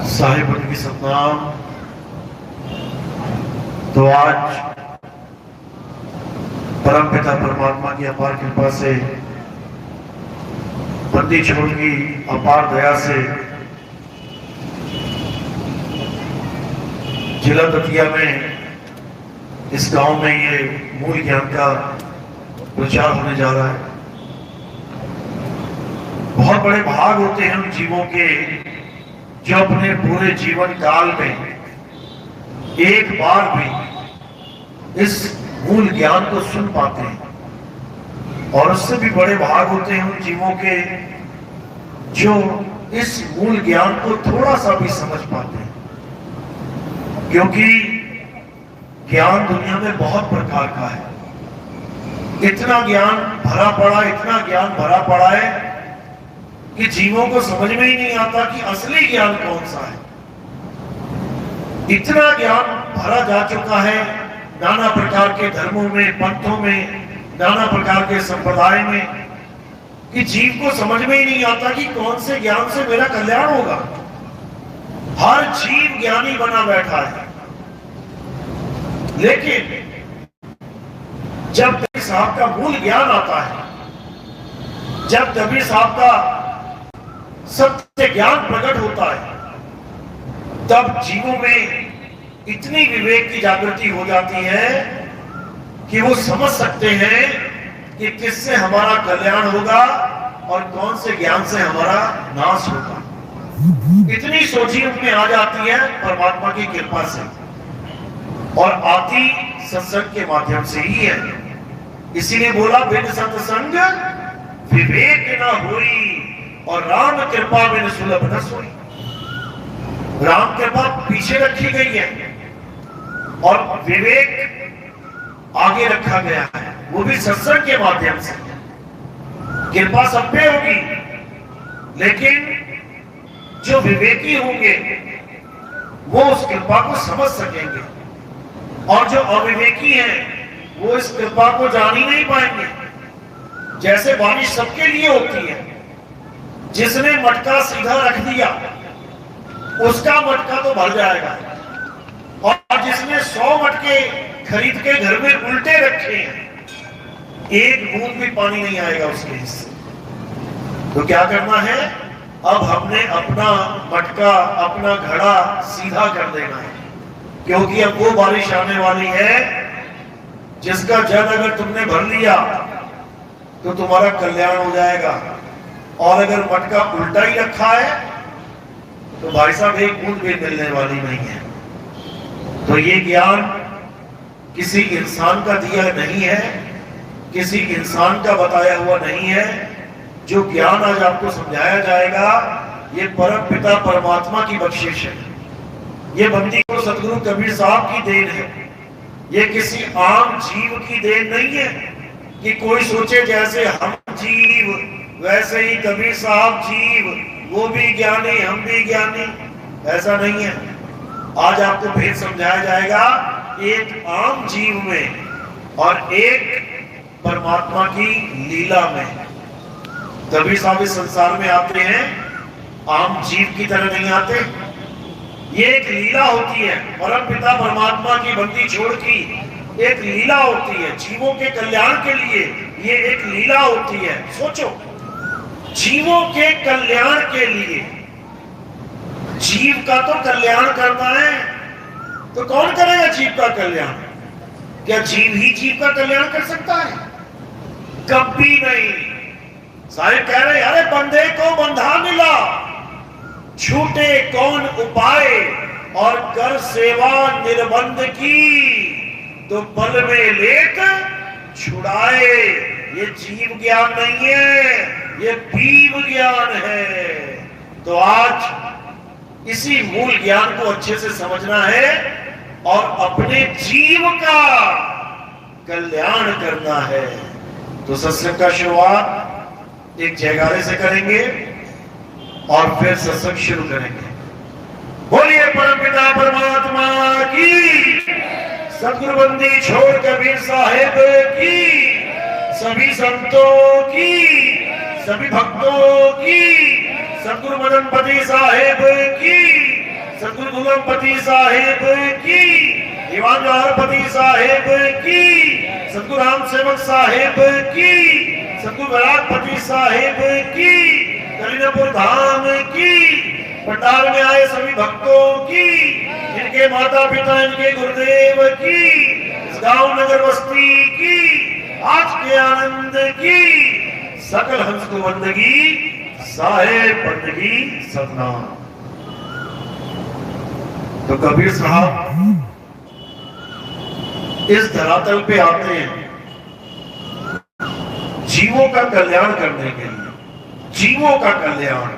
साहिब उनकी सतनाम। तो आज परम पिता परमात्मा की अपार कृपा से, बंदी छोड़ की अपार दया से जिला दतिया में इस गांव में ये मूल ज्ञान का प्रचार होने जा रहा है। बहुत बड़े भाग होते हैं उन जीवों के जो अपने पूरे जीवन काल में एक बार भी इस मूल ज्ञान को सुन पाते हैं, और उससे भी बड़े भाग होते हैं उन जीवों के जो इस मूल ज्ञान को थोड़ा सा भी समझ पाते हैं। क्योंकि ज्ञान दुनिया में बहुत प्रकार का है। इतना ज्ञान भरा पड़ा, इतना ज्ञान भरा पड़ा है कि जीवों को समझ में ही नहीं आता कि असली ज्ञान कौन सा है। इतना ज्ञान भरा जा चुका है नाना प्रकार के धर्मों में, पंथों में, नाना प्रकार के संप्रदाय में, कि जीव को समझ में ही नहीं आता कि कौन से ज्ञान से मेरा कल्याण होगा। हर जीव ज्ञानी बना बैठा है, लेकिन जब कबीर साहब का मूल ज्ञान आता है, जब कबीर साहब का सत्य ज्ञान प्रकट होता है, तब जीवों में इतनी विवेक की जागृति हो जाती है कि वो समझ सकते हैं कि किससे हमारा कल्याण होगा और कौन से ज्ञान से हमारा नाश होगा। इतनी सोची उनमें आ जाती है परमात्मा की कृपा से, और आती सत्संग के माध्यम से ही है। इसीलिए बोला, बिन सत्संग विवेक न होई और राम कृपा बिन सुलभ न सोई। राम कृपा पीछे रखी गई है और विवेक आगे रखा गया है, वो भी सत्संग के माध्यम से। कृपा सब पे होगी, लेकिन जो विवेकी होंगे वो उस कृपा को समझ सकेंगे, और जो अविवेकी हैं वो इस कृपा को जान ही नहीं पाएंगे। जैसे बारिश सबके लिए होती है, जिसने मटका सीधा रख दिया उसका मटका तो भर जाएगा, और जिसने 100 मटके खरीद के घर में उल्टे रखे हैं, एक बूंद भी पानी नहीं आएगा उसके हिस्से। तो क्या करना है? अब हमने अपना मटका, अपना घड़ा सीधा कर देना है, क्योंकि अब वो बारिश आने वाली है जिसका जल अगर तुमने भर लिया तो तुम्हारा कल्याण हो जाएगा, और अगर मटका उल्टा ही रखा है तो भाई साहब एक बूंद भी मिलने वाली नहीं है। तो ये ज्ञान किसी इंसान का दिया नहीं है, किसी इंसान का बताया हुआ नहीं है। जो ज्ञान आज आपको समझाया जाएगा, ये परम पिता परमात्मा की बख्शिश है। ये बंदी को सतगुरु कबीर साहब की देन है, ये किसी आम जीव की देन नहीं है कि कोई सोचे जैसे हम जीव वैसे ही कबीर साहब जीव, वो भी ज्ञानी हम भी ज्ञानी। ऐसा नहीं है। आज आपको भेद समझाया जाएगा, एक आम जीव में और एक परमात्मा की लीला में। कबीर साहब इस संसार में आते हैं, आम जीव की तरह नहीं आते। ये एक लीला होती है, परम पिता परमात्मा की बंदी छोड़ की एक लीला होती है। जीवों के कल्याण के लिए ये एक लीला होती है। सोचो, जीवों के कल्याण के लिए, जीव का तो कल्याण करना है, तो कौन करेगा जीव का कल्याण? क्या जीव ही जीव का कल्याण कर सकता है? कभी नहीं। साहिब कह रहे, अरे बंदे को बंधा मिला, छूटे कौन उपाय, और कर सेवा निर्बंध की, तो पल में लेट छुड़ाए। ये जीव ज्ञान नहीं है, ये पीव ज्ञान है। तो आज इसी मूल ज्ञान को अच्छे से समझना है और अपने जीव का कल्याण करना है। तो सत्संग का शुरुआत एक जयकारे से करेंगे और फिर सत्संग शुरू करेंगे। बोलिए परमपिता परमात्मा की, सतगुरु बंदी छोड़ कबीर साहिब की, सभी संतों की, सभी भक्तों की, सतगुरु मदनपति साहिब की, सतगुरु गुरुपति साहेब की, दीवान जवाहरपति साहेब की, सतगुरु राम सेवक साहेब की, सतगुरु वैरागपति साहेब की, कलीनपुर धाम की, पंडाल में आए सभी भक्तों की, इनके माता पिता, इनके गुरुदेव की, इस गांव नगर बस्ती की, आज के आनंद की, सकल हंस को बंदगी, साहेब बंदगी सतनाम। तो कबीर साहब इस धरातल पे आते हैं जीवों का कल्याण करने के लिए, जीवों का कल्याण।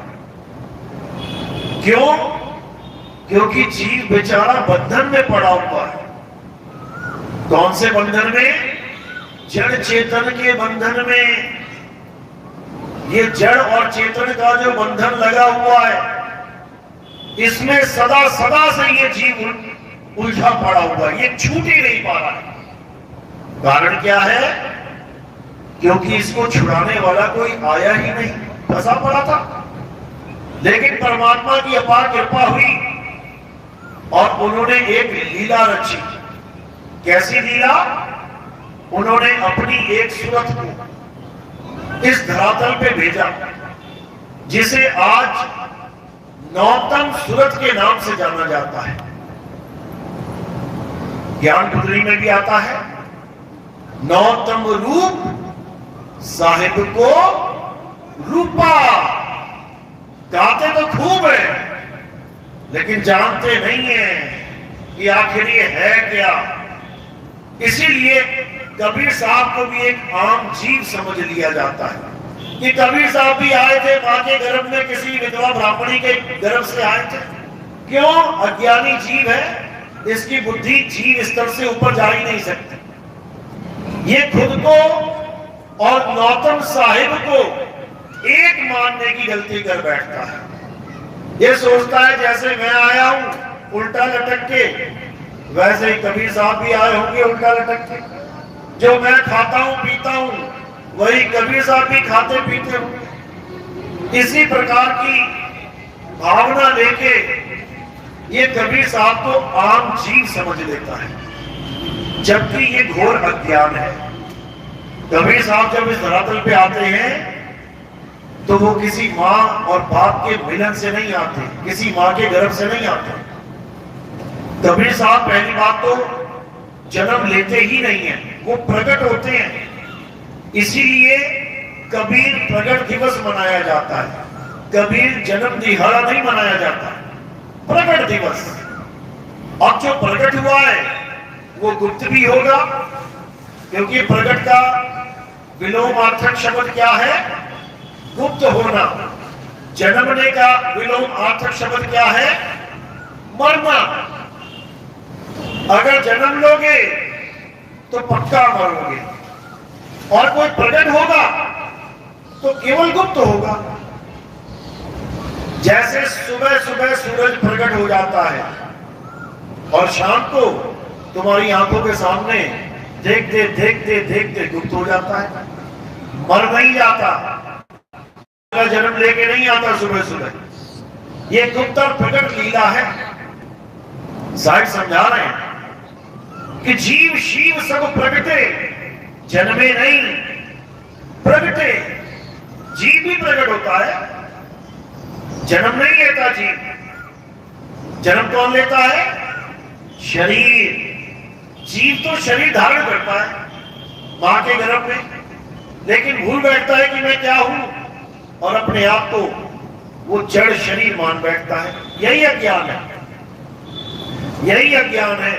क्यों? क्योंकि जीव बेचारा बंधन में पड़ा हुआ है। कौन से बंधन में? जड़ चेतन के बंधन में। ये जड़ और चेतन का जो बंधन लगा हुआ है, इसमें सदा सदा से ये जीव उलझा पड़ा हुआ है, ये छूट ही नहीं पा रहा है। कारण क्या है? क्योंकि इसको छुड़ाने वाला कोई आया ही नहीं, फंसा पड़ा था। लेकिन परमात्मा की अपार कृपा हुई और उन्होंने एक लीला रची। कैसी लीला? उन्होंने अपनी एक सूरत को इस धरातल पे भेजा, जिसे आज नौतम सूरत के नाम से जाना जाता है। ज्ञान पुतली में भी आता है, नौतम रूप साहिब को रूपा। गाते तो खूब है, लेकिन जानते नहीं है कि आखिर ये है क्या। इसीलिए कबीर साहब को भी एक आम जीव समझ लिया जाता है कि कबीर साहब भी आए थे मां के गर्भ में, किसी विधवा ब्राह्मणी के गर्भ से आए थे। क्यों? अज्ञानी जीव है, इसकी बुद्धि जीव स्तर से ऊपर जा ही नहीं सकती। ये खुद को और नौतम साहिब को एक मानने की गलती कर बैठता है। ये सोचता है जैसे मैं आया हूं उल्टा लटक के, वैसे ही कबीर साहब भी आए होंगे उल्टा लटक के। जो मैं खाता हूं पीता हूं, वही कबीर साहब भी खाते पीते होंगे। इसी प्रकार की भावना लेके ये कबीर साहब को आम जीव समझ लेता है, जबकि ये घोर अज्ञान है। कबीर साहब जब इस धरातल पे आते हैं तो वो किसी माँ और बाप के मिलन से नहीं आते, किसी माँ के गर्भ से नहीं आते। कबीर साहब पहली बात तो जन्म लेते ही नहीं है, वो प्रकट होते हैं। इसीलिए कबीर प्रकट दिवस मनाया जाता है। कबीर जन्म दिहाड़ा नहीं मनाया जाता, प्रकट दिवस। अब जो प्रकट हुआ है वो गुप्त भी होगा, क्योंकि प्रकट का विलोमार्थक शब्द क्या है? गुप्त होना। जन्मने का विलोमार्थक शब्द क्या है? मरना। अगर जन्म लोगे तो पक्का मरोगे, और कोई प्रकट होगा तो केवल गुप्त होगा। जैसे सुबह सुबह सूरज प्रकट हो जाता है और शाम को तुम्हारी आंखों के सामने देखते देखते देखते गुप्त हो जाता है, मर नहीं जाता, जन्म लेके नहीं आता सुबह सुबह। ये गुप्त और प्रकट लीला है। साहिब समझा रहे हैं कि जीव शिव सब प्रगटे, जन्मे नहीं प्रगटे। जीव भी प्रकट होता है, जन्म नहीं लेता जीव। जन्म कौन लेता है? शरीर। जीव तो शरीर धारण करता है मां के गर्भ में, लेकिन भूल बैठता है कि मैं क्या हूं, और अपने आप को वो जड़ शरीर मान बैठता है। यही अज्ञान है, यही अज्ञान है।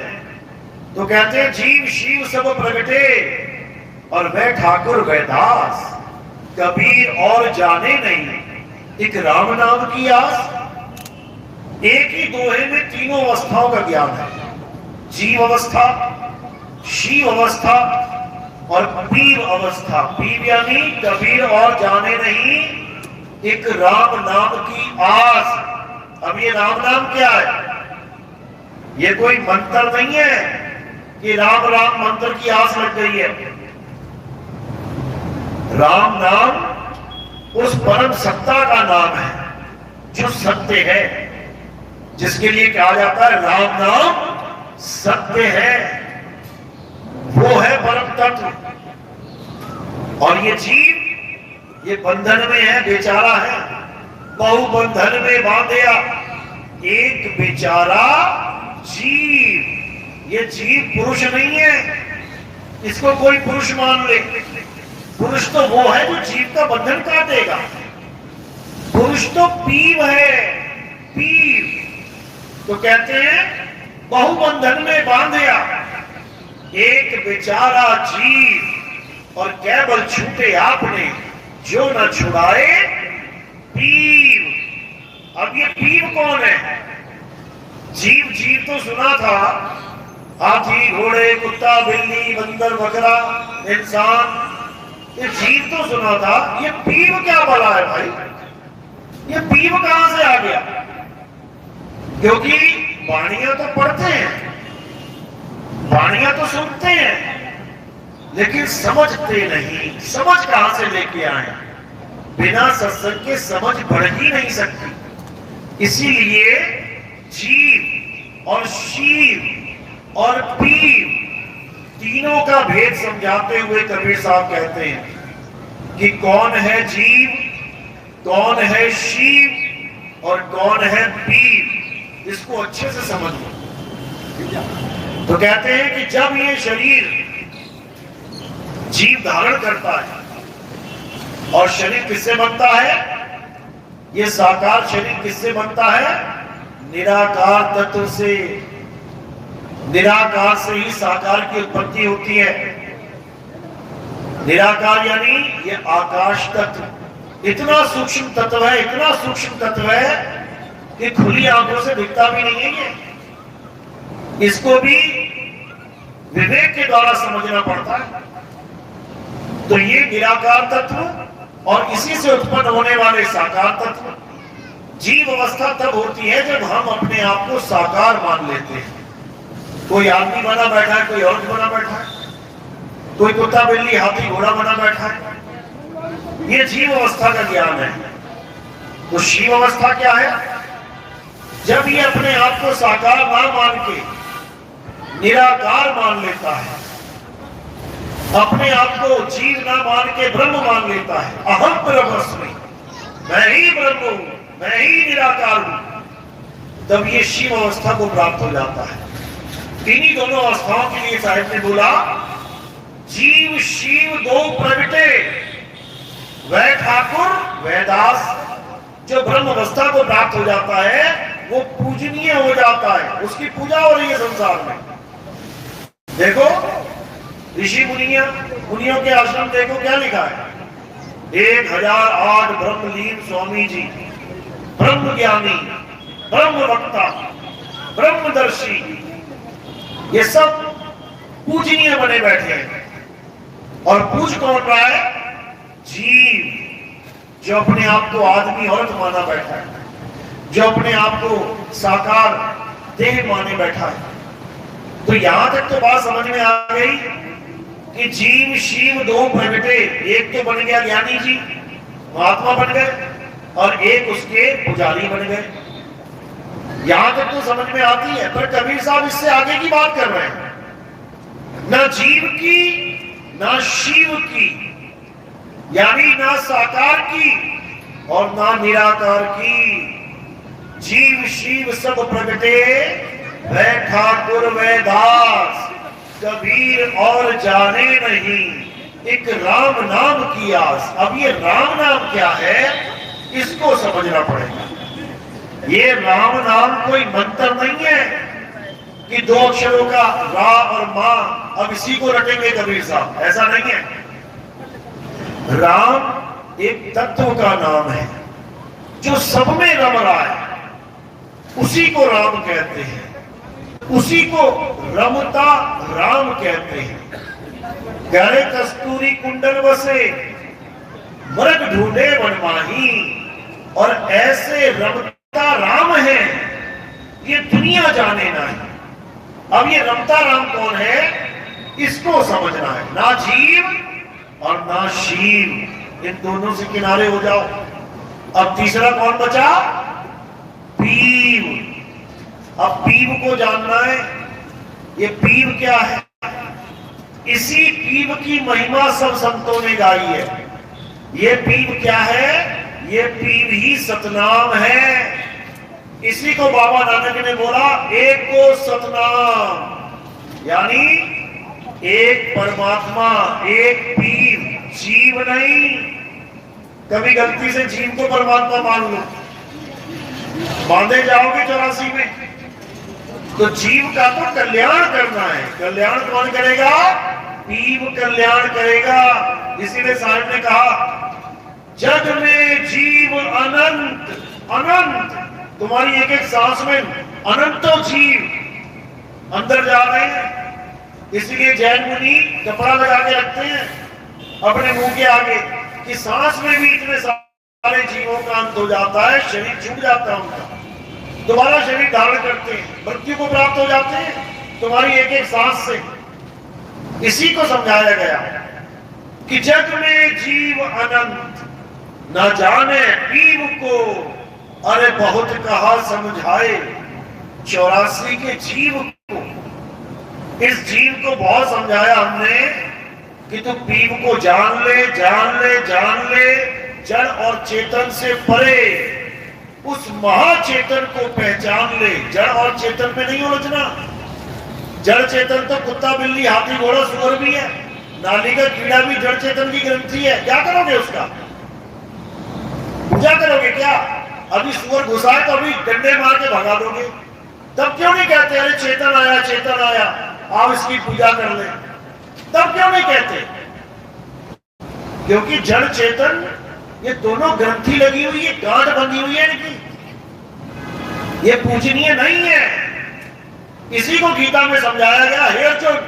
तो कहते हैं जीव शिव सब प्रगटे, और वह ठाकुर वह दास, कबीर और जाने नहीं, एक राम नाम की आस। एक ही दोहे में तीनों अवस्थाओं का ज्ञान है, जीव अवस्था, शिव अवस्था और पीर अवस्था। पीर यानी कबीर और जाने नहीं, एक राम नाम की आस। अब ये राम नाम क्या है? ये कोई मंत्र नहीं है कि राम राम मंत्र की आस लग गई है। राम नाम उस परम सत्ता का नाम है जो सत्य है। जिसके लिए कहा जाता है राम नाम सत्य है, वो है परम तत्व। और ये जीव ये बंधन में है, बेचारा है, बहु बंधन में बांधया एक बेचारा जीव। ये जीव पुरुष नहीं है, इसको कोई पुरुष मान ले। पुरुष तो वो है जो जीव का बंधन काटेगा। पुरुष तो पीव है, पीव। तो कहते हैं बहुबंधन में बांधया एक बेचारा जीव, और केवल छूटे आपने जो न छुड़ाए पीव। अब ये पीव कौन है? जीव जीव तो सुना था, हाथी घोड़े कुत्ता बिल्ली बंदर बकरा इंसान, ये जीव तो सुना था। ये पीव क्या भला है भाई? ये पीव कहां से आ गया? क्योंकि वाणियां तो पढ़ते हैं, वाणियां तो सुनते हैं, लेकिन समझते नहीं। समझ कहां से लेके आए? बिना सत्संग के समझ बढ़ ही नहीं सकती। इसीलिए जीव और शिव और पीव तीनों का भेद समझाते हुए कबीर साहब कहते हैं कि कौन है जीव, कौन है शिव और कौन है पीव। इसको अच्छे से समझ लो। तो कहते हैं कि जब ये शरीर जीव धारण करता है, और शरीर किससे बनता है? ये साकार शरीर किससे बनता है? निराकार तत्व से। निराकार से ही साकार की उत्पत्ति होती है। निराकार यानी ये आकाश तत्व इतना सूक्ष्म तत्व है, इतना सूक्ष्म तत्व है कि खुली आंखों से दिखता भी नहीं है। ये इसको भी विवेक के द्वारा समझना पड़ता है। तो ये निराकार तत्व और इसी से उत्पन्न होने वाले साकार तत्व। जीव अवस्था तब होती है जब हम अपने आप को साकार मान लेते हैं। कोई आदमी बना बैठा है, कोई औरत बना बैठा है, कोई कुत्ता बिल्ली हाथी घोड़ा बना बैठा है। ये जीव अवस्था का ज्ञान है। तो शिव अवस्था क्या है? जब ये अपने आप को साकार ना मान के निराकार मान लेता है, अपने आप को जीव ना मान के ब्रह्म मान लेता है। अहम ब्रह्मस्मि, मैं ही ब्रह्म हूं, मैं ही निराकार हूं, तब ये शिव अवस्था को प्राप्त हो जाता है। इन्हीं दोनों अवस्थाओं के लिए साहिब ने बोला, जीव शिव दो प्रगटे, वह ठाकुर वह दास। जो ब्रह्म अवस्था को प्राप्त हो जाता है वो पूजनीय हो जाता है, उसकी पूजा हो रही है संसार में। देखो ऋषि मुनियों के आश्रम देखो क्या लिखा है। 1008 ब्रह्मलीन स्वामी जी, ब्रह्म ज्ञानी, ब्रह्म वक्ता, ब्रह्मदर्शी, ये सब पूजनीय बने बैठे हैं। और पूज कौन रहा है? जीव, जो अपने आप को आदमी औरत माना बैठा है, जो अपने आप को साकार देह माने बैठा है। तो यहां तक तो बात समझ में आ गई कि जीव शिव दो प्रगटे। एक तो बन गया ज्ञानी जी, महात्मा बन गए, और एक उसके पुजारी बन गए। यहां तक तो समझ में आती है। पर कबीर साहब इससे आगे की बात कर रहे हैं। ना जीव की ना शिव की, यानी ना साकार की और ना निराकार की। जीव शिव सब प्रगटे, वह ठाकुर वह दास, कबीर और जाने नहीं, एक राम नाम की आस। अब ये राम नाम क्या है, इसको समझना पड़ेगा। ये राम नाम कोई मंत्र नहीं है कि दो अक्षरों का रा और मां अब इसी को रटेंगे कबीर साहब, ऐसा नहीं है। राम एक तत्व का नाम है जो सब में रम रहा है, उसी को राम कहते हैं, उसी को रमता राम कहते हैं। गहरे कस्तूरी कुंडल बसे, मृग ढूंढे बनमाही, और ऐसे रमता राम है ये दुनिया जाने ना है। अब ये रमता राम कौन है, इसको समझना है। ना जीव और ना शिव, इन दोनों से किनारे हो जाओ। अब तीसरा कौन बचा? पीव। अब पीव को जानना है। ये पीव क्या है? इसी पीव की महिमा सब संतों ने गाई है। ये पीव क्या है? ये पीव ही सतनाम है। इसी को बाबा नानक ने बोला, एक को सतनाम, यानी एक परमात्मा, एक पीव, जीव नहीं। कभी गलती से जीव को परमात्मा मान लो, बांधे जाओगे 84 में। तो जीव का तो कल्याण करना है। कल्याण कौन करेगा? पीव कल्याण करेगा। इसीलिए साहब ने कहा, जग में जीव अनंत, अनंत, तुम्हारी एक एक सांस में अनंतों जीव अंदर जा रहे हैं। इसलिए जैन मुनि कपड़ा लगा के रखते हैं अपने मुंह के आगे कि सांस में भी इतने सारे जीवों का अंत हो जाता है, शरीर छूट जाता है उनका, दोबारा शरीर धारण करते हैं, मृत्यु को प्राप्त हो जाते हैं तुम्हारी एक एक सांस से। इसी को समझाया गया कि जग में जीव अनंत, न जाने पीव को, अरे बहुत कहा समझाए 84 के जीव को। इस जीव को बहुत समझाया हमने कि तू पीव को जान ले, जान ले, जान ले। जड़ और चेतन से परे उस महाचेतन को पहचान ले। जड़ और चेतन में नहीं उलझना। जड़ चेतन तो कुत्ता, बिल्ली, हाथी, घोड़ा, सुअर भी है। नाली का कीड़ा भी जड़ चेतन की ग्रंथि है। क्या करोगे उसका? पूजा करोगे क्या? अभी सुअर घुसा है तो अभी डंडे मार के भगा दोगे। तब क्यों नहीं कहते अरे चेतन आया, चेतन आया, आप इसकी पूजा कर ले? तब क्यों नहीं कहते? क्योंकि जड़ चेतन ये दोनों ग्रंथि लगी हुई है, गांठ बंधी हुई है इनकी। ये पूजनीय नहीं है। इसी को गीता में समझाया गया। हे अर्जुन,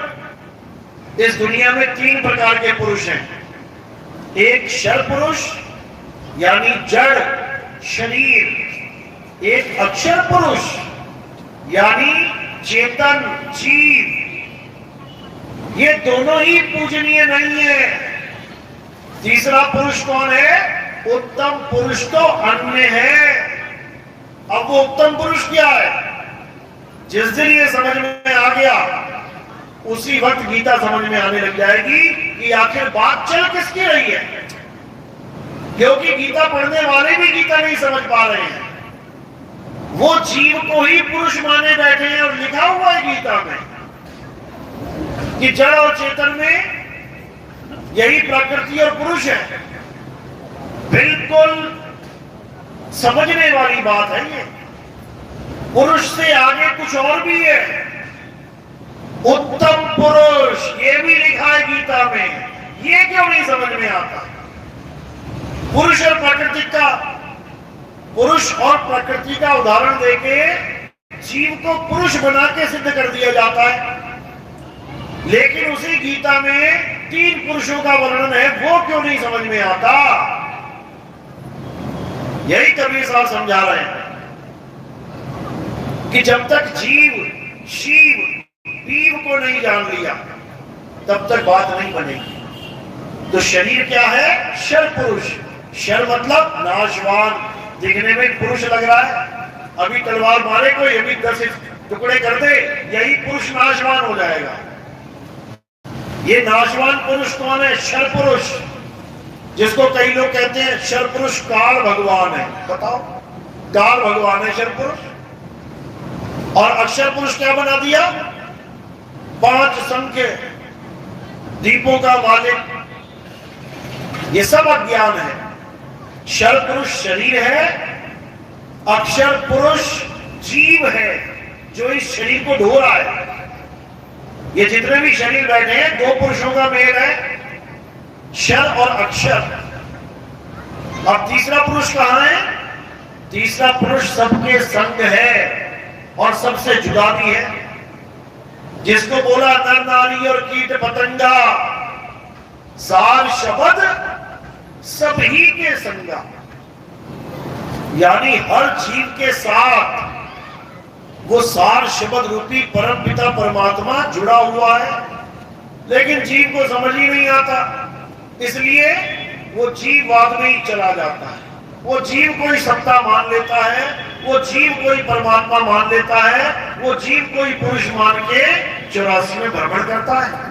इस दुनिया में 3 प्रकार के पुरुष हैं। एक शर पुरुष यानी जड़ शरीर, एक अक्षर पुरुष यानी चेतन जीव। ये दोनों ही पूजनीय नहीं है। तीसरा पुरुष कौन है? उत्तम पुरुष तो अन्य है। अब वो उत्तम पुरुष क्या है? जिस दिन ये समझ में आ गया उसी वक्त गीता समझ में आने लग जाएगी कि आखिर बात चल किसकी रही है। क्योंकि गीता पढ़ने वाले भी गीता नहीं समझ पा रहे हैं। वो जीव को ही पुरुष माने बैठे हैं और लिखा हुआ है गीता में कि जड़ और चेतन में यही प्रकृति और पुरुष है। बिल्कुल समझने वाली बात है ये। पुरुष से आगे कुछ और भी है। उत्तम पुरुष ये भी लिखा है गीता में। ये क्यों नहीं समझ में आता? पुरुष और प्रकृति का, पुरुष और प्रकृति का उदाहरण देके जीव को पुरुष बना के सिद्ध कर दिया जाता है। लेकिन उसी गीता में 3 पुरुषों का वर्णन है, वो क्यों नहीं समझ में आता? यही कबीर साहब समझा रहे हैं कि जब तक जीव शिव पीव को नहीं जान लिया तब तक बात नहीं बनेगी। तो शरीर क्या है? शर पुरुष। शर मतलब नाशवान। दिखने में पुरुष लग रहा है, अभी तलवार मारे कोई, अभी 10 टुकड़े कर दे, यही पुरुष नाशवान हो जाएगा। ये नाशवान पुरुष कौन है? शर पुरुष, जिसको कई लोग कहते हैं शर पुरुष काल भगवान है। बताओ, काल भगवान है शर पुरुष। और अक्षर पुरुष क्या बना दिया? 5 संख्य दीपों का मालिक। ये सब अज्ञान है। शर पुरुष शरीर है, अक्षर पुरुष जीव है जो इस शरीर को ढो रहा है। ये जितने भी शरीर बैठे हैं 2 पुरुषों का मेल है, शर और अक्षर। अब तीसरा पुरुष कहां है? तीसरा पुरुष सबके संग है और सबसे जुदा भी है। जिसको बोला नर नारी और कीट पतंगा, सार शब्द सभी के संगा, यानी हर जीव के साथ वो सार शब्द रूपी परम पिता परमात्मा जुड़ा हुआ है। लेकिन जीव को समझ ही नहीं आता, इसलिए वो जीववाद में ही चला जाता है। वो जीव को ही सत्ता मान लेता है, वो जीव कोई परमात्मा मान लेता है, वो जीव कोई पुरुष मान के 84 में भ्रमण करता है।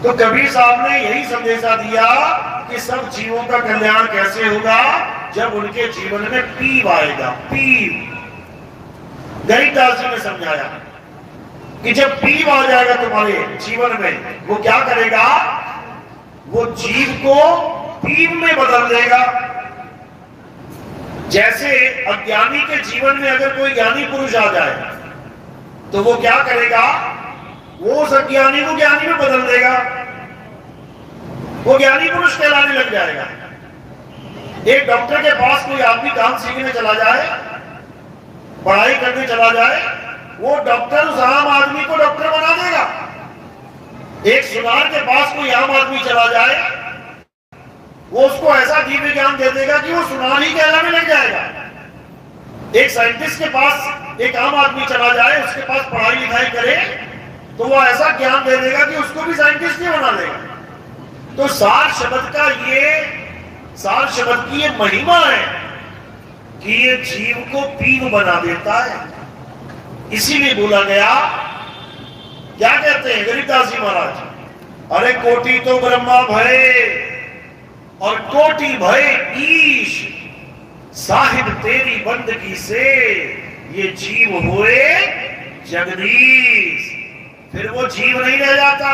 तो कबीर साहब ने यही संदेशा दिया कि सब जीवों का कल्याण कैसे होगा, जब उनके जीवन में पीव आएगा। पीव गरीबदास जी ने समझाया कि जब पीव आ जाएगा तुम्हारे जीवन में, वो क्या करेगा, वो जीव को पीव में बदल देगा। जैसे अज्ञानी के जीवन में अगर कोई ज्ञानी पुरुष आ जाए तो वो क्या करेगा, वो उस अज्ञानी को ज्ञानी में बदल देगा, वो ज्ञानी पुरुष कहलाने लग जाएगा। एक डॉक्टर के पास कोई आदमी काम सीखने चला जाए, पढ़ाई करने चला जाए, वो डॉक्टर उस आम आदमी को डॉक्टर बना देगा। एक सुनार के पास कोई आम आदमी चला जाए, वो उसको ऐसा दिव्य ज्ञान दे देगा कि वो सुनार ही कहलाने लग जाएगा। एक साइंटिस्ट के पास एक आम आदमी चला जाए, उसके पास पढ़ाई लिखाई करे, तो वो ऐसा ज्ञान दे देगा कि उसको भी साइंटिस्ट ही बना देगा। तो सार शब्द की ये महिमा है कि ये जीव को पीव बना देता है। इसीलिए बोला गया, क्या कहते हैं गरीबदास जी महाराज, अरे कोटि तो ब्रह्मा भय और कोटि भय ईश, साहिब तेरी बंदगी से ये जीव हुए जगदीश। फिर वो जीव नहीं रह जाता,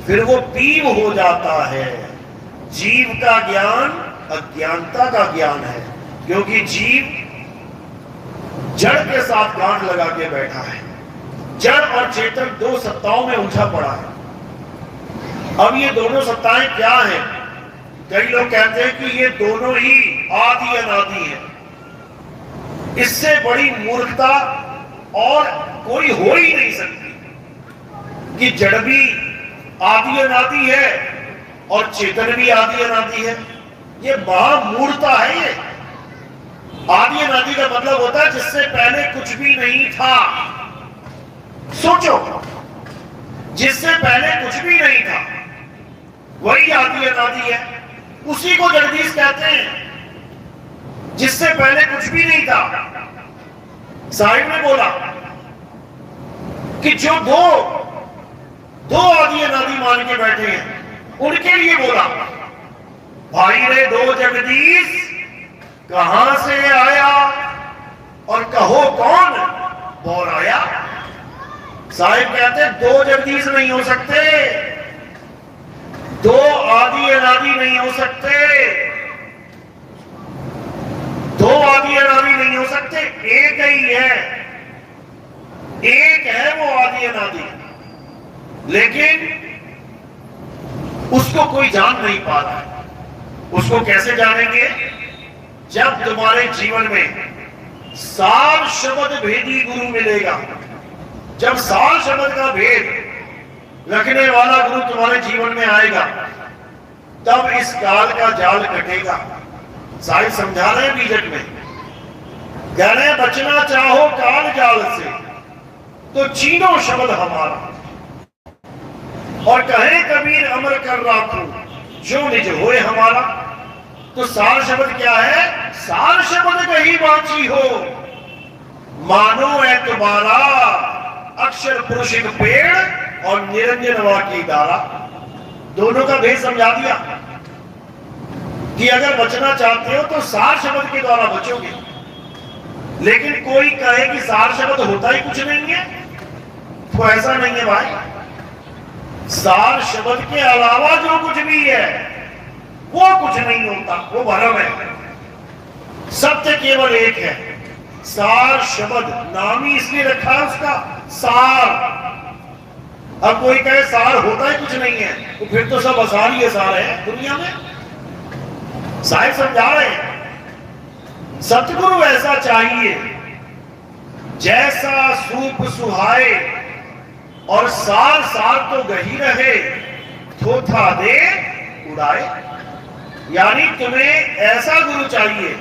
फिर वो पीव हो जाता है। जीव का ज्ञान अज्ञानता का ज्ञान है, क्योंकि जीव जड़ के साथ गांठ लगा के बैठा है। जड़ और चेतन दो सत्ताओं में उलझा पड़ा है। अब ये दोनों सत्ताएं क्या हैं? कई लोग कहते हैं कि ये दोनों ही आदि अनादि है। इससे बड़ी मूर्खता और कोई हो ही नहीं सकती कि जड़ भी आदि अनादि है और चेतन भी आदि अनादि है। ये महामूर्खता है। ये आदि अनादि का मतलब होता है जिससे पहले कुछ भी नहीं था। सोचो, जिससे पहले कुछ भी नहीं था वही आदि अनादि है। उसी को जगदीश कहते हैं, जिससे पहले कुछ भी नहीं था। साहिब ने बोला कि जो दो आदि अनादि मान के बैठे हैं, उनके लिए बोला, भाई रे दो जगदीश कहां से आया और कहो कौन बोर आया। साहिब कहते दो जगदीश नहीं हो सकते, दो आदि अनादि नहीं हो सकते, दो आदि अनादि नहीं हो सकते, एक ही है। एक है वो आदि अनादि, लेकिन उसको कोई जान नहीं पा रहा है। उसको कैसे जानेंगे? जब तुम्हारे जीवन में सार शब्द भेदी गुरु मिलेगा। जब सार शब्द का भेद रखने वाला गुरु तुम्हारे जीवन में आएगा, तब इस काल का जाल कटेगा। साहिब समझा रहे हैं बीजक में, कह रहे हैं बचना चाहो काल जाल से तो चीनो शब्द हमारा, और कहे कबीर अमर कर राखो जो निज होए हमारा। तो सार शब्द क्या है? सार शब्द कहीं बाची हो, मानो है तुम्हारा अक्षर पुरुष एक पेड़ और निरंजन वा की धारा। दोनों का भेद समझा दिया कि अगर बचना चाहते हो तो सार शब्द के द्वारा बचोगे। लेकिन कोई कहे कि सार शब्द होता ही कुछ नहीं है, तो ऐसा नहीं है भाई। सार शब्द के अलावा जो कुछ भी है वो कुछ नहीं होता, वो भ्रम है। सत्य केवल एक है। सार शब्द नाम ही इसलिए रखा है उसका, सार। अब कोई कहे सार होता ही कुछ नहीं है, तो फिर तो सब आसार ही आसार है दुनिया में। साहिब समझा रहे हैं, सतगुरु ऐसा चाहिए जैसा सूप सुहाए और सार सार तो गही रहे, थोथा दे उड़ाए। यानी तुम्हें ऐसा गुरु चाहिए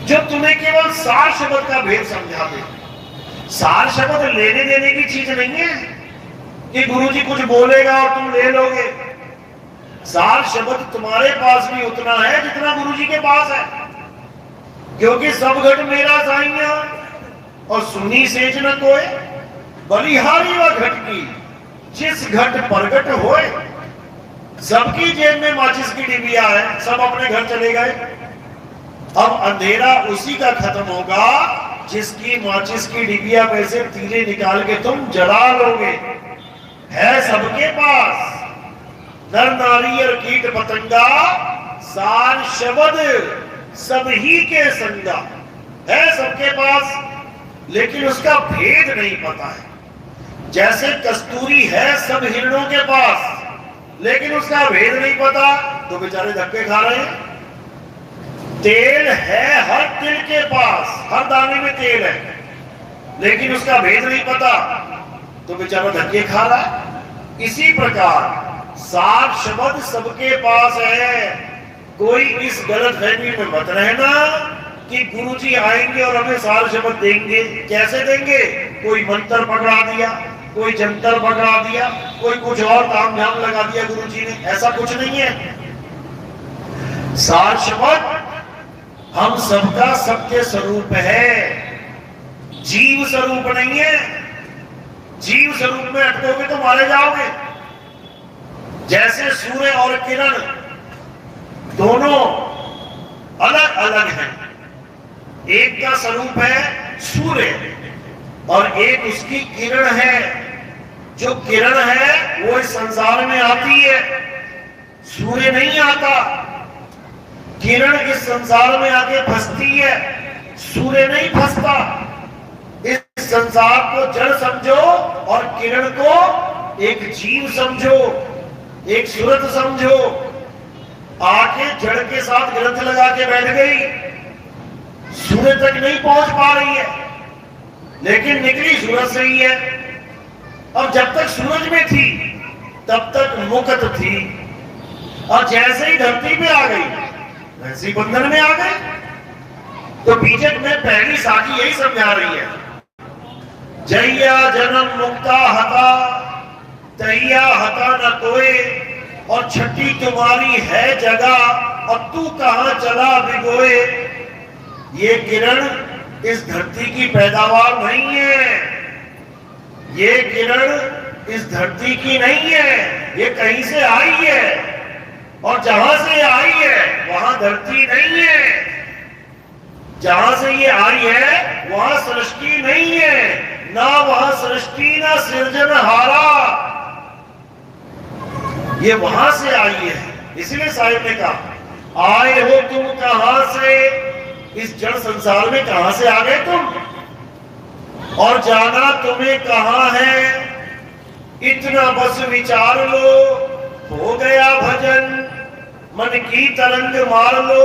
जो तुम्हें केवल सार शब्द का भेद समझा दे। सार शब्द लेने देने की चीज नहीं है कि गुरुजी कुछ बोलेगा और तुम ले लोगे। सार शब्द तुम्हारे पास भी उतना है जितना गुरुजी के पास है। क्योंकि सब घट मेरा साइया और सुनी सेज न कोय, बलिहारी व घट की जिस घट प्रगट होए। सबकी जेब में माचिस की डिबिया है, सब अपने घर चले गए। अब अंधेरा उसी का खत्म होगा जिसकी माचिस की डिबिया में से तीले निकाल के तुम जला लोगे। है सबके पास नर नारी और कीट पतंगा, सार शब्द सब ही के संगा। है सबके पास, लेकिन उसका भेद नहीं पता है। जैसे कस्तूरी है सब हिरणों के पास, लेकिन उसका भेद नहीं पता, तो बेचारे धक्के खा रहे हैं। तेल है हर तिल के पास, हर दाने में तेल है, लेकिन उसका भेद नहीं पता, तो बेचारा धक्के खा रहा है। इसी प्रकार सार शब्द सबके पास है। कोई इस गलत फहमी में मत रहना कि गुरुजी आएंगे और हमें सार शब्द देंगे। कैसे देंगे? कोई मंत्र पकड़ा दिया, कोई जंतर पकड़ा दिया, कोई कुछ और ताम झाम लगा दिया गुरुजी ने। ऐसा कुछ नहीं है। सार शब्द हम सबका सत्य स्वरूप है, जीव स्वरूप नहीं है। जीव स्वरूप में अटकोगे तो मारे जाओगे। जैसे सूर्य और किरण दोनों अलग अलग हैं। एक का स्वरूप है सूर्य और एक उसकी किरण है। जो किरण है वो इस संसार में आती है, सूर्य नहीं आता। किरण इस संसार में आके फंसती है, सूर्य नहीं फंसता। इस संसार को जड़ समझो और किरण को एक जीव समझो, एक सूरत समझो। आके जड़ के साथ ग्रंथ लगा के बैठ गई, सूर्य तक नहीं पहुंच पा रही है, लेकिन निकली सूरज से ही है। अब जब तक सूरज में थी तब तक मुक्त थी, और जैसे ही धरती पे आ गई वैसे ही बंधन में आ गई। तो बीजक में पहली साखी यही समझा रही है, जैया जन्म मुक्ता हता तैया हता न कोई, और छठी तुम्हारी है जगह और तू कहां चला भिगोए। ये किरण इस धरती की पैदावार नहीं है, ये किरण इस धरती की नहीं है, ये कहीं से आई है, और जहां से आई है वहां धरती नहीं है। जहां से ये आई है वहां सृष्टि नहीं है, ना वहां सृष्टि ना सृजनहारा, ये वहां से आई है। इसलिए साहिब ने कहा, आए हो तुम कहां से, इस जड़ संसार में कहां से आ गए तुम, और जाना तुम्हें कहां है। इतना बस विचार लो, हो गया भजन, मन की तरंग मार लो,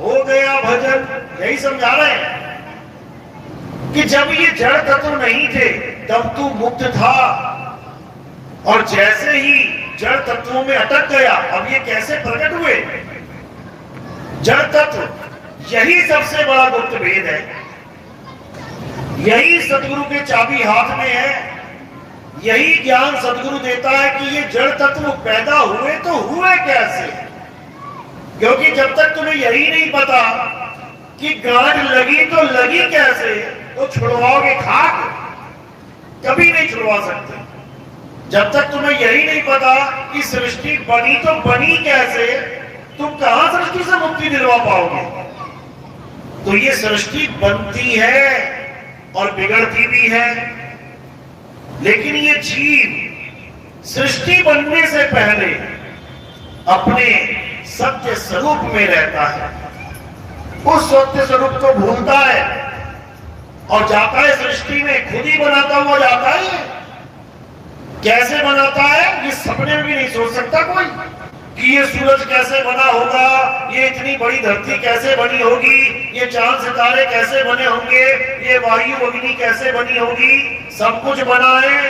हो गया भजन। यही समझा रहे हैं कि जब ये जड़ तत्व नहीं थे तब तू मुक्त था, और जैसे ही जड़ तत्वों में अटक गया, अब ये कैसे प्रकट हुए। जड़ तत्व यही सबसे बड़ा गुप्त भेद है, यही सदगुरु के चाबी हाथ में है। यही ज्ञान सदगुरु देता है कि ये जड़ तत्व पैदा हुए तो हुए कैसे। क्योंकि जब तक तुम्हें यही नहीं पता कि गांठ लगी तो लगी कैसे, तो छुड़वाओगे खाक, कभी नहीं छुड़वा सकते। जब तक तुम्हें यही नहीं पता कि सृष्टि बनी तो बनी कैसे, तुम कहां सृष्टि से मुक्ति दिलवा पाओगे। तो ये सृष्टि बनती है और बिगड़ती भी है, लेकिन ये जीव सृष्टि बनने से पहले अपने सत्य स्वरूप में रहता है। उस सत्य स्वरूप को भूलता है और जाता है सृष्टि में, खुद ही बनाता हुआ जाता है। कैसे बनाता है ये सपने में भी नहीं सोच सकता कोई, कि ये सूरज कैसे बना होगा, ये इतनी बड़ी धरती कैसे बनी होगी, ये चांद सितारे कैसे बने होंगे, ये वायु अग्नि कैसे बनी होगी। सब कुछ बना है,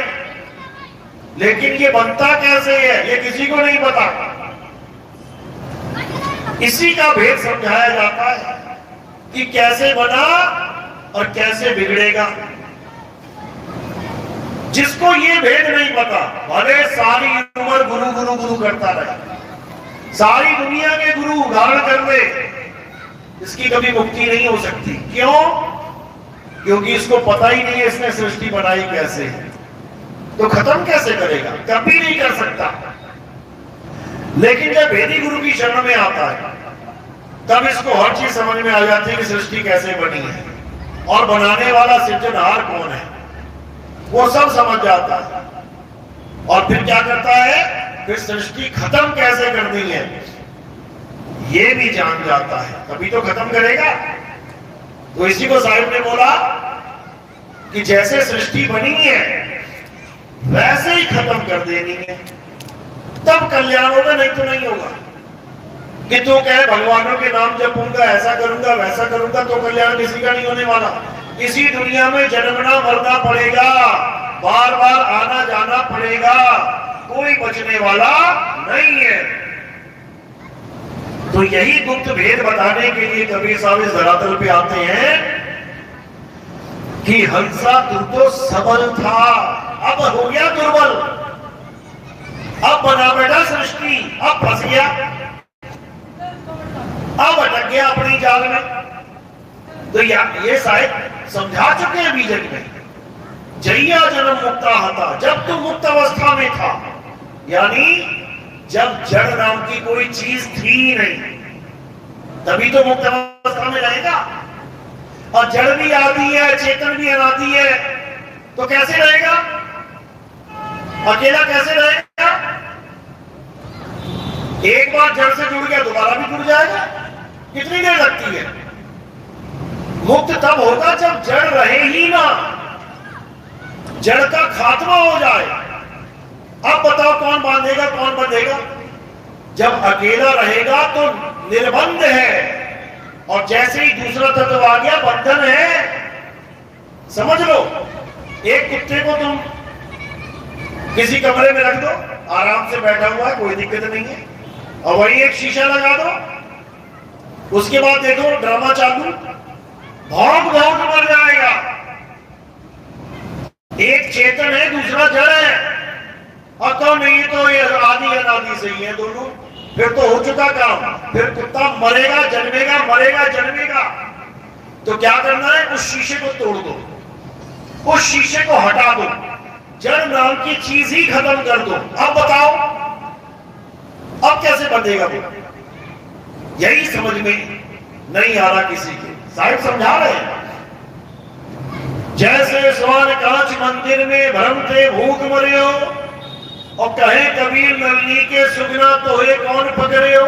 लेकिन ये बनता कैसे है ये किसी को नहीं पता। इसी का भेद समझाया जाता है कि कैसे बना और कैसे बिगड़ेगा। जिसको ये भेद नहीं पता, भले सारी उम्र गुरु गुरु गुरु करता रहे, सारी दुनिया के गुरु उदाहरण कर दे, इसकी कभी मुक्ति नहीं हो सकती। क्यों? क्योंकि इसको पता ही नहीं है इसने सृष्टि बनाई कैसे है, तो खत्म कैसे करेगा? कभी नहीं कर सकता। लेकिन जब वेदी गुरु की शरण में आता है तब इसको हर चीज समझ में आ जाती है कि सृष्टि कैसे बनी है और बनाने वाला सृजनहार कौन है, वो सब समझ जाता है। और फिर क्या करता है? फिर सृष्टि खत्म कैसे करनी है ये भी जान जाता है, तभी तो खत्म करेगा। तो इसी को साहिब ने बोला कि जैसे सृष्टि बनी है वैसे ही खत्म कर देनी है, तब कल्याण होगा, नहीं तो नहीं होगा। कि तू कहे भगवानों के नाम जपूंगा, ऐसा करूंगा वैसा करूंगा, तो कल्याण किसी का नहीं होने वाला। इसी दुनिया में जन्मना मरना पड़ेगा, बार बार आना जाना पड़ेगा, कोई बचने वाला नहीं है। तो यही गुप्त भेद बताने के लिए कबीर साहब इस धरातल पे आते हैं कि हंसा तू तो सबल था, अब हो गया दुर्बल, अब बना बैठा सृष्टि, अब फंस गया, अब अटक गया अपनी जाल में। तो ये शायद समझा चुके हैं बीजक में, जैया जन्म मुक्ता हता, जब तू मुक्त अवस्था में था, यानी जब जड़ नाम की कोई चीज थी नहीं, तभी तो मुक्त अवस्था में रहेगा। और जड़ भी आदि है, चेतन भी अनादि है, तो कैसे रहेगा? अकेला कैसे रहेगा? एक बार जड़ से जुड़ गया दोबारा भी जुड़ जाएगा, कितनी देर लगती है? मुक्त तब होगा जब जड़ रहे ही ना, जड़ का खात्मा हो जाए। अब बताओ कौन बांधेगा कौन बंधेगा? जब अकेला रहेगा तो निर्बंध है, और जैसे ही दूसरा तत्व आ गया बंधन है। समझ लो, एक कुत्ते को तुम किसी कमरे में रख दो, आराम से बैठा हुआ है, कोई दिक्कत नहीं है, और वही एक शीशा लगा दो, उसके बाद देखो ड्रामा चालू, भौंक भौंक मर जाएगा। एक चेतन है दूसरा जड़ है, और तो नहीं तो ये आदि अनादि से ही है दोनों, फिर तो हो चुका काम। फिर कुत्ता मरेगा जन्मेगा, मरेगा जन्मेगा। तो क्या करना है? उस शीशे को तोड़ दो, उस शीशे को हटा दो, जड़ नाम की चीज ही खत्म कर दो। अब बताओ अब कैसे बंधेगा वो? यही समझ में नहीं आ रहा किसी के। साहिब समझा रहे हैं, जैसे स्वर्ण कांच मंदिर में भ्रमते भूख मरे हो, और कहे कबीर नलनी के सुगना तोहे कौन पकड़े हो।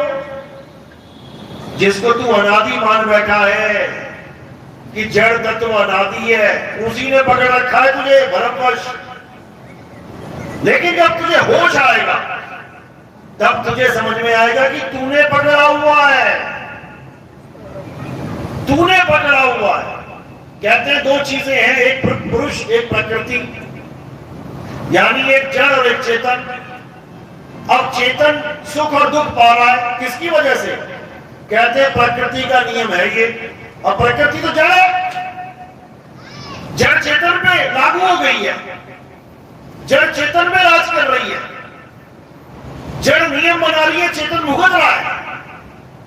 जिसको तू अनादि मान बैठा है कि जड़ तत्व अनादि है, उसी ने पकड़ रखा है तुझे भ्रमवश। लेकिन जब तुझे होश आएगा तब तुझे समझ में आएगा कि तूने पकड़ा हुआ है, तूने पकड़ा हुआ है। कहते हैं दो चीजें हैं, एक पुरुष एक प्रकृति, यानी एक जड़ और एक चेतन। अब चेतन सुख और दुख पा रहा है, किसकी वजह से? कहते हैं प्रकृति का नियम है ये। और प्रकृति तो जड़ है, जड़ चेतन पे लागू हो गई है, जड़ चेतन में राज कर रही है, जड़ नियम बना रही है, चेतन भुगत रहा है।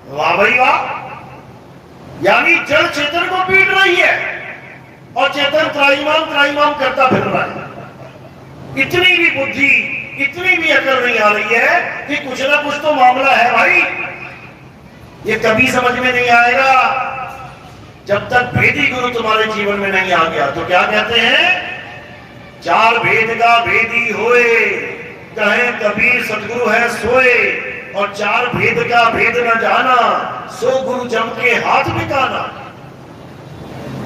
वाह भाई वाह, यानी जड़ चेतन को पीट रही है और चेतन त्राईमाम करता फिर रहा है। इतनी भी बुद्धि, इतनी भी अकल नहीं आ रही है कि कुछ ना कुछ तो मामला है भाई। ये कभी समझ में नहीं आएगा जब तक भेदी गुरु तुम्हारे जीवन में नहीं आ गया। तो क्या कहते हैं? चार भेद का भेदी होए, कहे कबीर सतगुरु है सोए, और चार भेद का भेद न जाना, सो गुरु जम के हाथ बिकाना।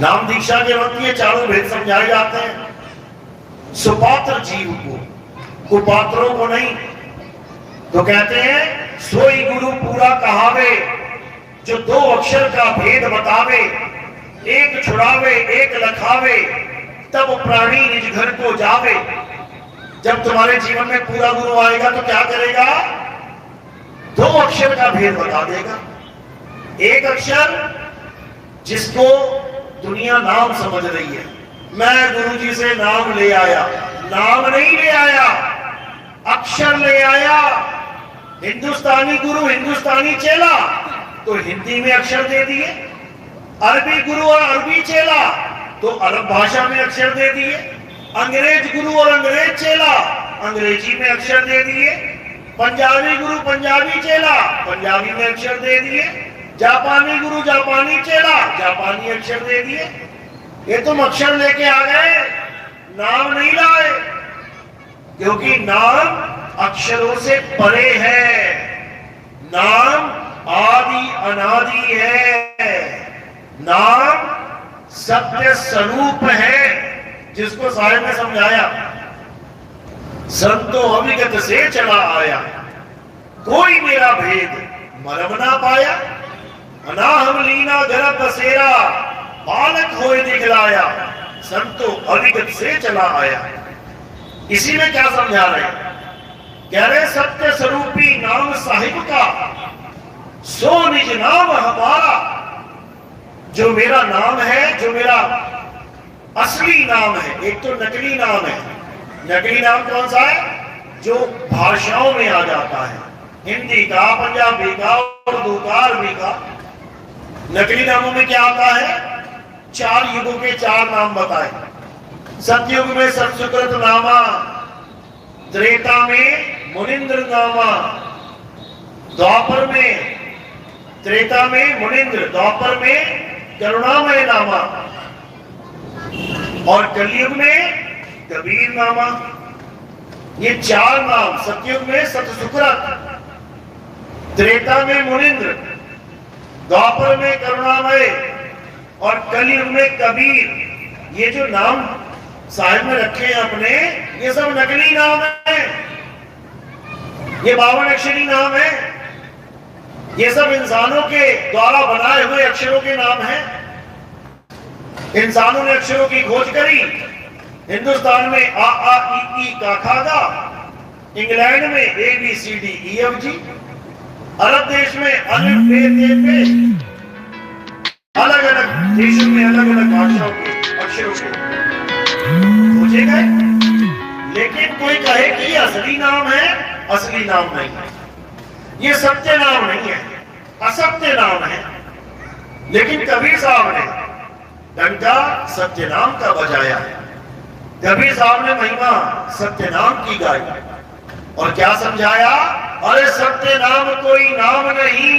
नाम दीक्षा के वक्त ये चारों भेद समझाए जाते हैं, सुपात्र जीव को, कुपात्रों को नहीं। तो कहते हैं सोई गुरु पूरा कहावे, जो दो अक्षर का भेद बतावे, एक छुड़ावे एक लखावे, तब प्राणी निज घर को जावे। जब तुम्हारे जीवन में पूरा गुरु आएगा तो क्या करेगा? दो अक्षर का भेद बता देगा। एक अक्षर जिसको दुनिया नाम समझ रही है, मैं गुरुजी से नाम ले आया, नाम नहीं ले आया, अक्षर ले आया। हिंदुस्तानी गुरु हिंदुस्तानी चेला, तो हिंदी में अक्षर दे दिए। अरबी गुरु और अरबी चेला तो अरब भाषा में अक्षर दे दिए, अंग्रेज गुरु और अंग्रेज चेला अंग्रेजी में अक्षर दे दिए, पंजाबी गुरु पंजाबी चेला पंजाबी में अक्षर दे दिए, जापानी गुरु जापानी चेला जापानी अक्षर दे दिए। ये तुम अक्षर लेके आ गए, नाम नहीं लाए, क्योंकि नाम अक्षरों से परे है। नाम आदि अनादि है, नाम सत्य स्वरूप है, जिसको साहिब ने समझाया। संतो अविगत से चला आया, कोई मेरा भेद मरम ना पाया। अनाहम लीना गर्भ बसेरा, बालक होए दिखलाया, संतो अविगत से चला आया। इसी में क्या समझा रहे, कह रहे सत्य स्वरूपी नाम साहिब का, सो निज नाम हमारा। जो मेरा नाम है, जो मेरा असली नाम है, एक तो नकली नाम है। नकली नाम कौन सा है? जो भाषाओं में आ जाता है, हिंदी का, पंजाबी का, उर्दू का, अरबी का। नकली नामों में क्या आता है? 4 युगों के 4 नाम बताए। सतयुग में सतसुकृत नामा, त्रेता में मुनिंद्र नामा, द्वापर में, त्रेता में मुनिंद्र, द्वापर में करुणामय नामा, और कलयुग में कबीर नामा। ये 4 नाम, सतयुग में सतसुकृत, त्रेता में मुनिंद्र, द्वापर में करुणामय और कलयुग में कबीर। ये जो नाम साहिब में रखे हैं अपने, ये सब नकली नाम है। ये 52 अक्षरी नाम है। ये सब इंसानों के द्वारा बनाए हुए अक्षरों के नाम हैं। इंसानों ने अक्षरों की खोज करी। हिंदुस्तान में आ ई का खा गा, इंग्लैंड में A B C D E F G, अरब देश में अलिफ बे ते पे, अलग अलग देशों में अलग अलग भाषाओं के अक्षरों के खोजे गए। लेकिन कोई कहे कि ये असली नाम है, असली नाम नहीं है, ये सत्य नाम नहीं है, असत्य नाम है। लेकिन कबीर साहब ने डंका सत्य नाम का बजाया है। कबीर साहब ने महिमा सत्य नाम की गाई और क्या समझाया? अरे सत्य नाम कोई नाम नहीं,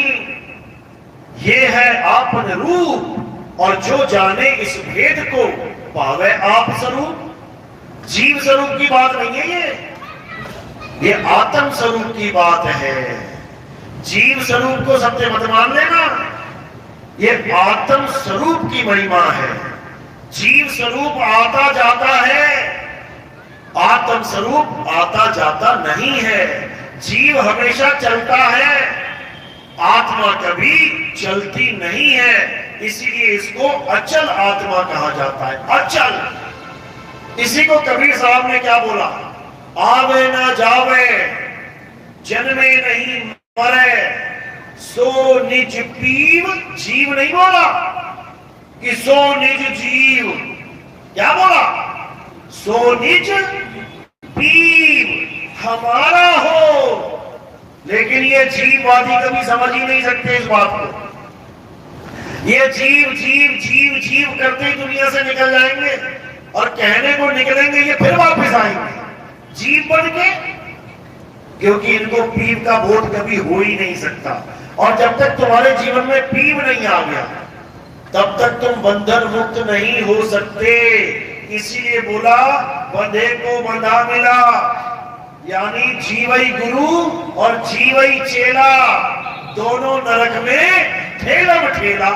ये है आपन रूप, और जो जाने इस भेद को पावे आप स्वरूप। जीव स्वरूप की बात नहीं है ये आत्म स्वरूप की बात है। जीव स्वरूप को सत्य मत मान लेना, ये आत्म स्वरूप की महिमा है। जीव स्वरूप आता जाता है, आत्म स्वरूप आता जाता नहीं है। जीव हमेशा चलता है, आत्मा कभी चलती नहीं है। इसीलिए इसको अचल आत्मा कहा जाता है, अचल। इसी को कबीर साहब ने क्या बोला? आवे ना जावे, जन्मे नहीं मरे, सो निज पीव। जीव नहीं बोला कि सो निज जीव, क्या बोला? सो निज पीव हमारा हो। लेकिन ये जीववादी कभी समझ ही नहीं सकते इस बात को। ये जीव जीव जीव जीव करते ही दुनिया से निकल जाएंगे, और कहने को निकलेंगे ये फिर वापस आएंगे जीव बन के, क्योंकि इनको पीव का बोध कभी हो ही नहीं सकता। और जब तक तुम्हारे जीवन में पीव नहीं आ गया, तब तक तुम बंधन मुक्त नहीं हो सकते। इसीलिए बोला बंधे को बंधा मिला, यानी जीवई गुरु और जीवई चेला, दोनों नरक में ठेलम ठेला।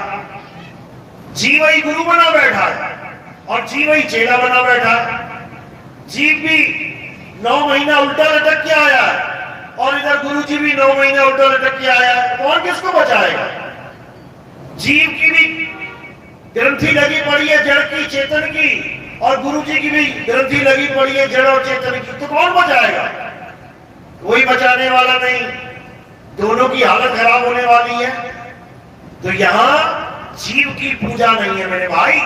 जीवई गुरु बना बैठा है और जीवई चेला बना बैठा है। जीव भी 9 महीना उल्टा लटक के आया है, और इधर गुरु जी भी 9 महीना उल्टा लटक के आया है। कौन किसको बचाएगा? जीव की भी ग्रंथि लगी पड़ी है जड़ की, चेतन की, और गुरु जी की भी ग्रंथि लगी पड़ी है जड़ और चेतन की। तो कौन बचाएगा? कोई बचाने वाला नहीं, दोनों की हालत खराब होने वाली है। तो यहां जीव की पूजा नहीं है मेरे भाई।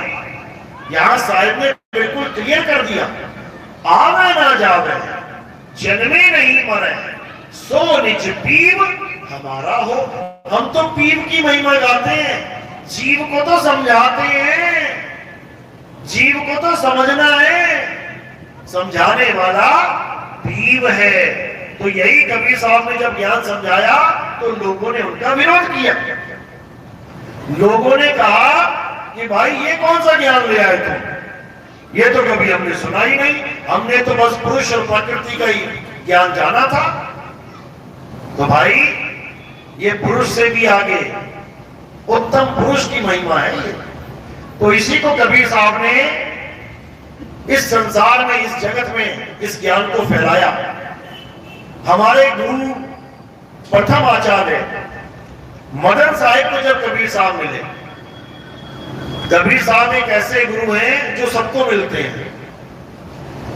यहां साहिब ने बिल्कुल क्लियर कर दिया, आवे ना जावे, जन्मे नहीं मरे, सो निज पीव हमारा हो। हम तो पीव की महिमा गाते हैं, जीव को तो समझाते हैं, जीव को तो समझना है, समझाने वाला पीव है। तो यही कबीर साहब ने जब ज्ञान समझाया तो लोगों ने उनका विरोध किया। लोगों ने कहा कि भाई ये कौन सा ज्ञान ले आए तुम, ये तो कभी हमने सुना ही नहीं, हमने तो बस पुरुष और प्रकृति का ही ज्ञान जाना था। तो भाई ये पुरुष से भी आगे उत्तम पुरुष की महिमा है ये। तो इसी को कबीर साहब ने इस संसार में, इस जगत में इस ज्ञान को फैलाया। हमारे गुरु प्रथम आचार्य मदन साहिब को जब कबीर साहब मिले, कबीर साहब एक ऐसे गुरु हैं जो सबको मिलते हैं,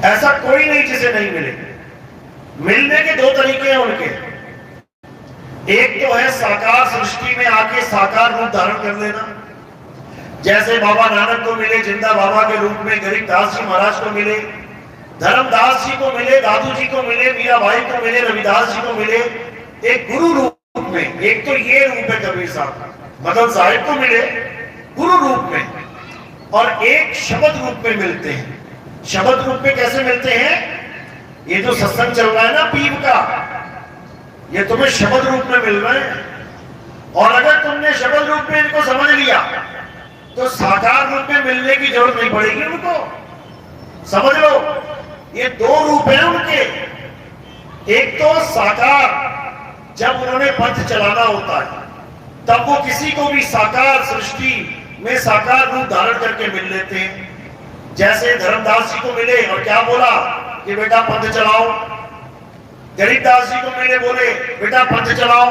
ऐसा कोई नहीं जिसे नहीं मिले। मिलने के दो तरीके हैं उनके, एक तो है साकार सृष्टि में आके साकार रूप धारण कर लेना, जैसे बाबा नानक को मिले जिंदा बाबा के रूप में, गरीबदास जी महाराज को मिले, धर्मदास जी को मिले, दादू जी को मिले, मीराबाई को मिले, रविदास जी को मिले, एक गुरु रूप में। एक तो ये रूप है कबीर साहब, मदन साहिब को मिले गुरु रूप में, और एक शब्द रूप में मिलते हैं। शब्द रूप में कैसे मिलते हैं? ये जो सत्संग चल रहा है ना पीव का, ये तुम्हें शब्द रूप में मिल रहे हैं। और अगर तुमने शब्द रूप में इनको समझ लिया तो साकार रूप में मिलने की जरूरत नहीं पड़ेगी उनको। समझ लो, ये दो रूप हैं उनके। एक तो साकार, जब उन्होंने पंथ चलाना होता है तब वो किसी को भी साकार सृष्टि में साकार रूप धारण करके मिल लेते हैं। जैसे धर्मदास जी को मिले और क्या बोला कि बेटा पंथ चलाओ, गरीबदास जी को मिले बोले बेटा पंथ चलाओ,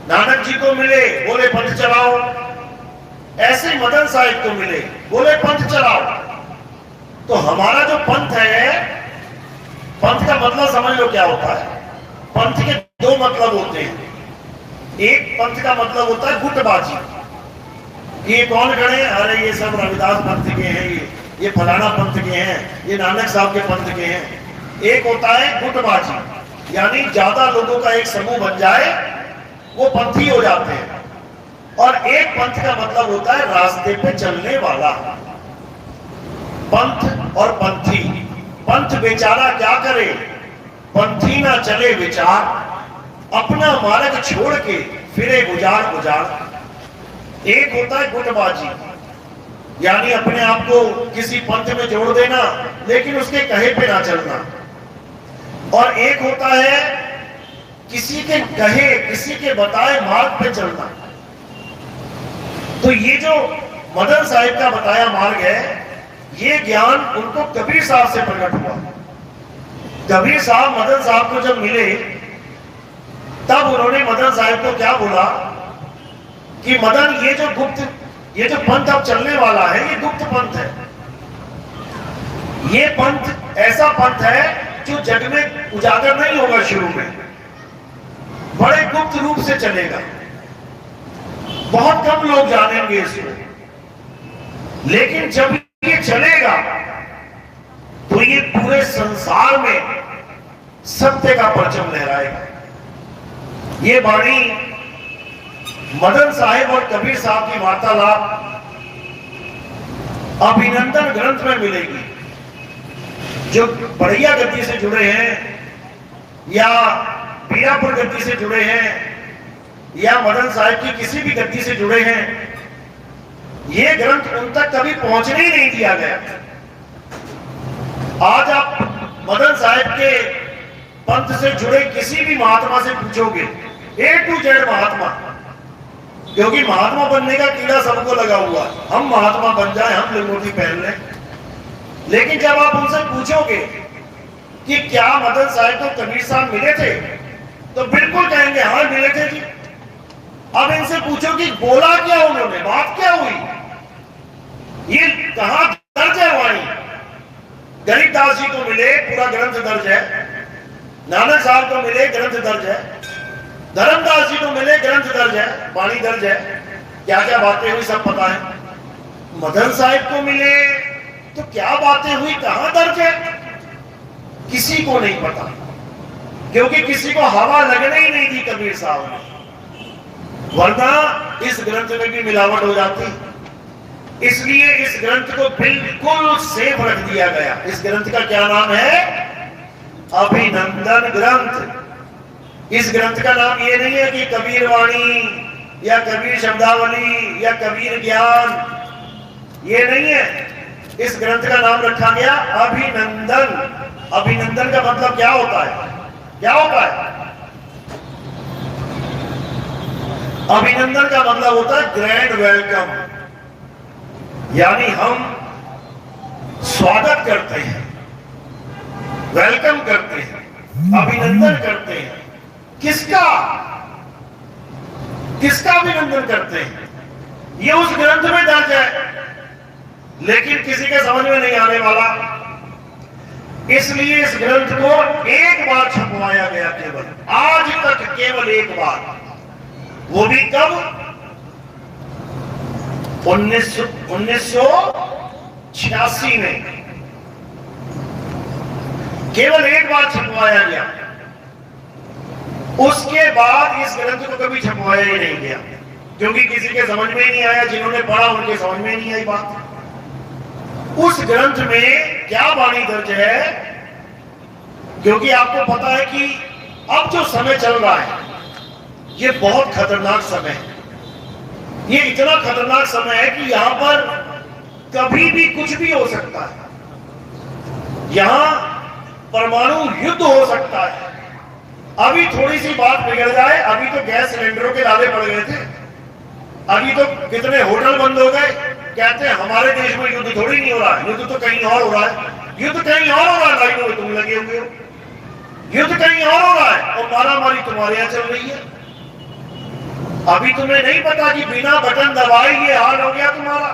नानक जी को मिले बोले पंथ चलाओ, ऐसे मदन साहिब को मिले बोले पंथ चलाओ। तो हमारा जो पंथ है, पंथ का मतलब समझ लो क्या होता है। पंथ के दो मतलब होते हैं। एक पंथ का मतलब होता है गुटबाजी, ये कौन खड़े, अरे ये सब रविदास पंथ के हैं, ये फलाना पंथ के हैं, ये नानक साहब के पंथ के हैं। एक होता है गुटबाजी, यानी ज्यादा लोगों का एक समूह बन जाए वो पंथी हो जाते हैं। और एक पंथ का मतलब होता है रास्ते पे चलने वाला। पंथ और पंथी, पंथ बेचारा क्या करे, पंथी ना चले विचार, अपना मार्ग छोड़ के फिरे गुजार गुजार। एक होता है गुटबाजी, यानी अपने आप को किसी पंथ में जोड़ देना लेकिन उसके कहे पे ना चलना। और एक होता है किसी के कहे, किसी के बताए मार्ग पे चलना। तो ये जो मदन साहिब का बताया मार्ग है, ये ज्ञान उनको कबीर साहब से प्रकट हुआ। कबीर साहब मदन साहब को जब मिले तब उन्होंने मदन साहिब को क्या बोला कि मदन, ये जो गुप्त, ये जो पंथ अब चलने वाला है ये गुप्त पंथ है। ये पंथ ऐसा पंथ है जो जग में उजागर नहीं होगा, शुरू में बड़े गुप्त रूप से चलेगा, बहुत कम लोग जानेंगे इसको। लेकिन जब ये चलेगा तो ये पूरे संसार में सत्य का परचम लहराएगा। ये वाणी मदन साहिब और कबीर साहब की वार्तालाप अभिनंदन ग्रंथ में मिलेगी। जो बढ़िया गद्दी से जुड़े हैं या बीरापुर गद्दी से जुड़े हैं या मदन साहिब की किसी भी गद्दी से जुड़े हैं, ये ग्रंथ उन तक कभी पहुंचने ही नहीं दिया गया। आज आप मदन साहिब के पंथ से जुड़े किसी भी महात्मा से पूछोगे, A to Z महात्मा, क्योंकि महात्मा बनने का कीड़ा सबको लगा हुआ, हम महात्मा बन जाए, हम लिंगोटी पहन लें। लेकिन जब आप उनसे पूछोगे कि क्या मदन साहिब को कबीर साहब मिले थे, तो बिल्कुल कहेंगे हाँ मिले थे जी। अब इनसे पूछो कि बोला क्या उन्होंने, बात क्या हुई, ये कहां दर्ज है वाणी। गरीबदास जी को मिले, पूरा ग्रंथ दर्ज है। नानक साहब को मिले, ग्रंथ दर्ज है। धर्मदास जी को मिले, ग्रंथ दर्ज है, वाणी दर्ज है, क्या क्या बातें हुई सब पता है। मदन साहिब को मिले तो क्या बातें हुई, कहां दर्ज है, किसी को नहीं पता, क्योंकि किसी को हवा लगने ही नहीं दी कबीर साहब ने। वरना इस ग्रंथ में भी मिलावट हो जाती। इसलिए इस ग्रंथ को बिल्कुल सेफ रख दिया गया। इस ग्रंथ का क्या नाम है? अभिनंदन ग्रंथ। इस ग्रंथ का नाम ये नहीं है कि कबीर वाणी या कबीर शब्दावली या कबीर ज्ञान, ये नहीं है। इस ग्रंथ का नाम रखा गया अभिनंदन। अभिनंदन का मतलब क्या होता है? क्या होता है? अभिनंदन का मतलब होता है ग्रैंड वेलकम, यानी हम स्वागत करते हैं, वेलकम करते हैं, अभिनंदन करते हैं। किसका? किसका अभिनंदन करते हैं? ये उस ग्रंथ में दर्ज है, लेकिन किसी के समझ में नहीं आने वाला। इसलिए इस ग्रंथ को एक बार छपवाया गया, केवल आज तक केवल एक बार। वो भी कब? 1986 में केवल एक बार छपवाया गया। उसके बाद इस ग्रंथ को कभी छपवाया ही नहीं गया, क्योंकि किसी के समझ में नहीं आया। जिन्होंने पढ़ा उनके समझ में नहीं आई बात। उस ग्रंथ में क्या वाणी दर्ज है? क्योंकि आपको पता है कि अब जो समय चल रहा है ये बहुत खतरनाक समय है। ये इतना खतरनाक समय है कि यहां पर कभी भी कुछ भी हो सकता है। यहां परमाणु युद्ध हो सकता है। अभी थोड़ी सी बात बिगड़ जाए, अभी तो गैस सिलेंडरों के लाले पड़ गए थे, अभी तो कितने होटल बंद हो गए। कहते हैं हमारे देश में युद्ध थोड़ी नहीं हो रहा है, युद्ध तो कहीं और हो रहा है। युद्ध कहीं और हो रहा है, लाइनों में तुम लगे हुए हो। युद्ध कहीं और हो रहा है और मारामारी तुम्हारे यहां चल रही है। अभी तुम्हें नहीं पता कि बिना बटन दबाए ये हाल हो गया तुम्हारा।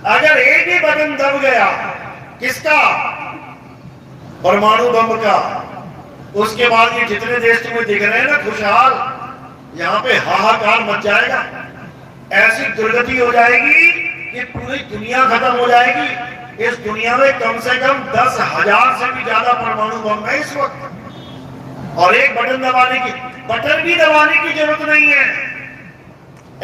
अगर एक ही बटन दब गया, किसका? परमाणु बम का, उसके बाद ये जितने देश तुम्हें दिख रहे हैं ना खुशहाल, यहां पे हाहाकार मच जाएगा। ऐसी दुर्गति हो जाएगी कि पूरी दुनिया खत्म हो जाएगी। इस दुनिया में कम से कम 10,000 से भी ज्यादा परमाणु बम है इस वक्त। और एक बटन दबाने की, बटन भी दबाने की जरूरत नहीं है।